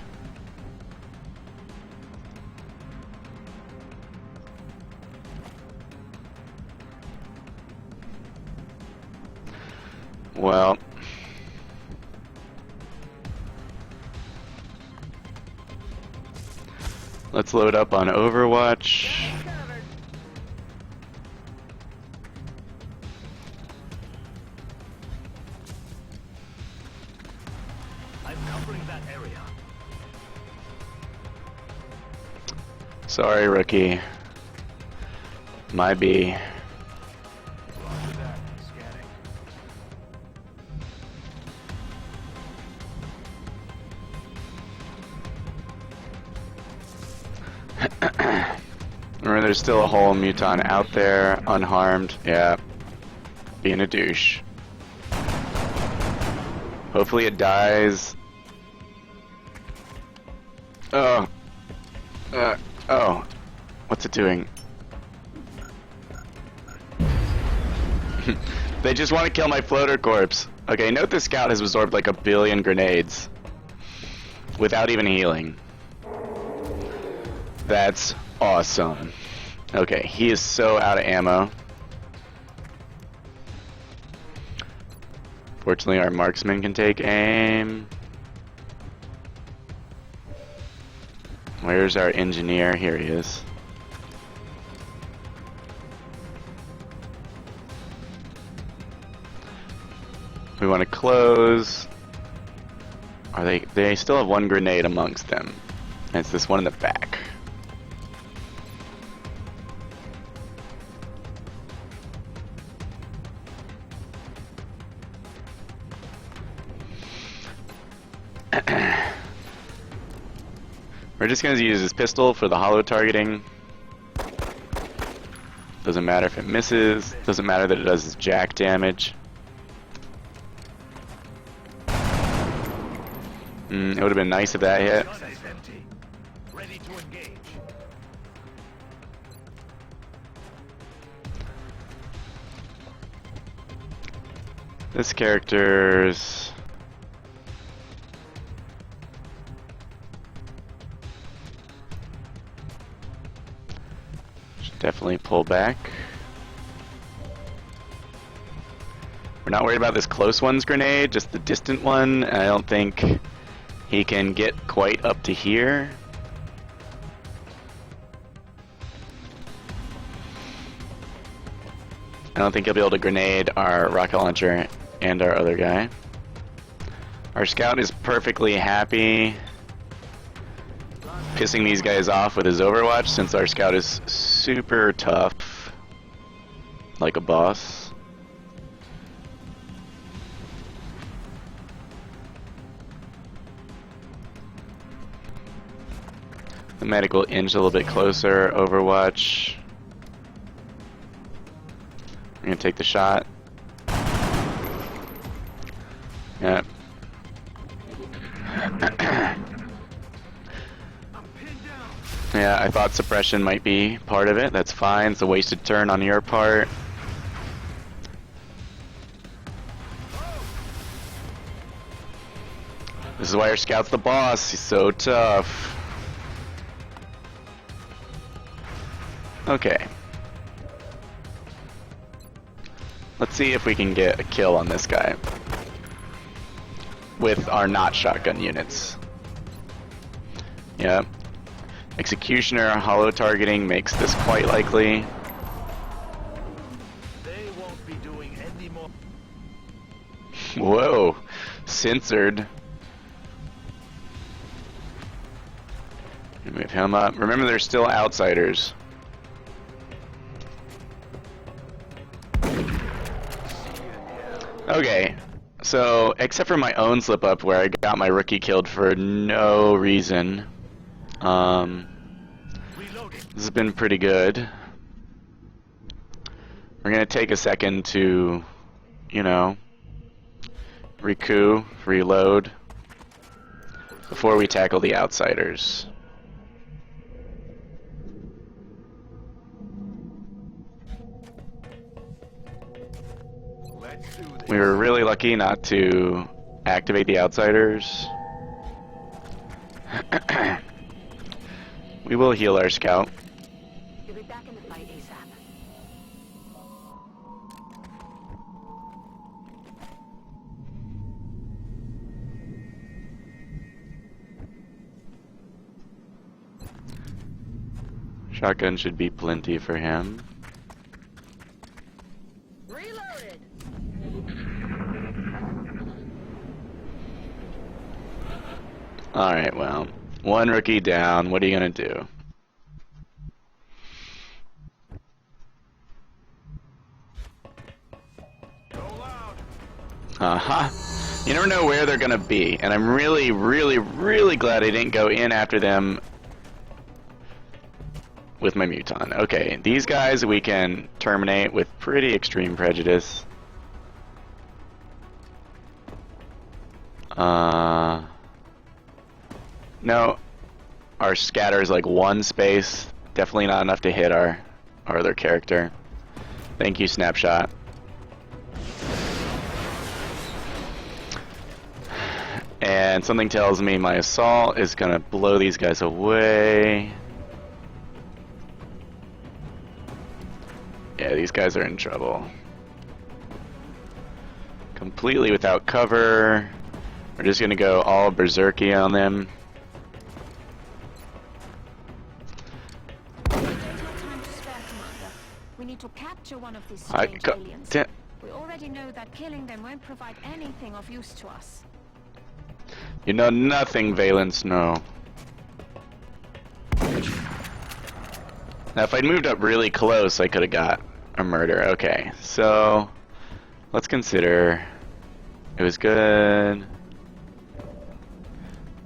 Well, let's load up on Overwatch. I'm covering that area. Sorry, rookie. My B. Roger that. Scanning. Remember, there's still a whole Muton out there, unharmed. Yeah, being a douche. Hopefully it dies. Oh. Oh. What's it doing? They just want to kill my floater corpse. Okay, note the scout has absorbed like 1 billion grenades without even healing. That's awesome. Okay, he is so out of ammo. Fortunately, our marksman can take aim. Where's our engineer? Here he is. We want to close. Are they? They still have 1 grenade amongst them. And it's this one in the back. We're just going to use this pistol for the hollow targeting. Doesn't matter if it misses. Doesn't matter that it does jack damage. It would have been nice if that hit. Gun is empty. Ready to engage. This character's... should definitely pull back. We're not worried about this close one's grenade, just the distant one. I don't think he can get quite up to here. I don't think he'll be able to grenade our rocket launcher and our other guy. Our scout is perfectly happy pissing these guys off with his Overwatch, since our scout is super tough, like a boss. The medic will inch a little bit closer. Overwatch. I'm gonna take the shot. Yep. Yeah, I thought suppression might be part of it. That's fine. It's a wasted turn on your part. This is why our scout's the boss. He's so tough. Okay. Let's see if we can get a kill on this guy with our not shotgun units. Yep. Executioner hollow targeting makes this quite likely. They won't be doing any more. Whoa. Censored. Move him up. Remember, they're still outsiders. Okay, So, except for my own slip up where I got my rookie killed for no reason, Reloading. this has been pretty good. We're gonna take a second to, you know, recoup, reload, before we tackle the outsiders. Let's do this. We were really lucky not to activate the outsiders. We will heal our scout. You'll be back in the fight ASAP. Shotgun should be plenty for him. Reloaded. Alright, well, one rookie down. What are you gonna do? Go loud. Uh-huh. You never know where they're gonna be, and I'm really, really, really glad I didn't go in after them with my Muton. Okay, these guys we can terminate with pretty extreme prejudice. No, our scatter is like one space. Definitely not enough to hit our other character. Thank you, Snapshot. And something tells me my assault is gonna blow these guys away. Yeah, these guys are in trouble. Completely without cover. We're just gonna go all berserky on them. There's no time to spare, Commander. We need to capture one of these I strange got. aliens. We already know that killing them won't provide anything of use to us. You know nothing, Valence, no. Now, if I'd moved up really close, I could have got a murder. Okay, so let's consider. It was good.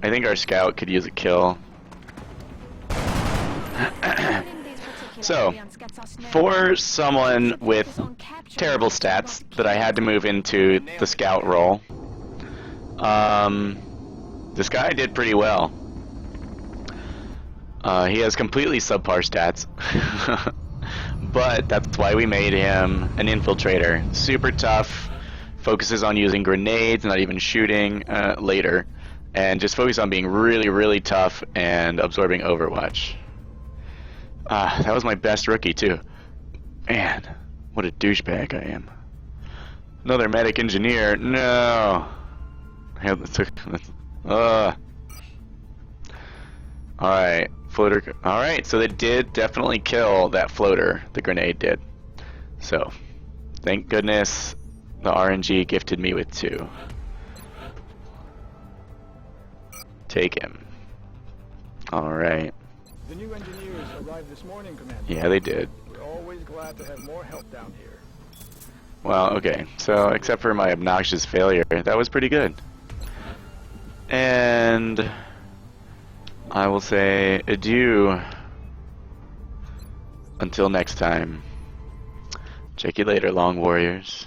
I think our scout could use a kill. Killing these particular So, aliens gets us nowhere. for someone with Focus on capturing terrible them, not stats that killing I had to them. move into the scout role, this guy did pretty well. He has completely subpar stats, but that's why we made him an infiltrator. Super tough, focuses on using grenades, not even shooting later, and just focus on being really, really tough and absorbing Overwatch. That was my best rookie too. Man, what a douchebag I am. Another medic engineer, no. Alright, floater. Alright, so they did definitely kill that floater, the grenade did. So, thank goodness the RNG gifted me with 2. Take him. Alright. The new engineers arrived this morning, Commander. Yeah, they did. We're always glad to have more help down here. Well, okay, so except for my obnoxious failure, that was pretty good. And I will say adieu until next time. Check you later, Long Warriors.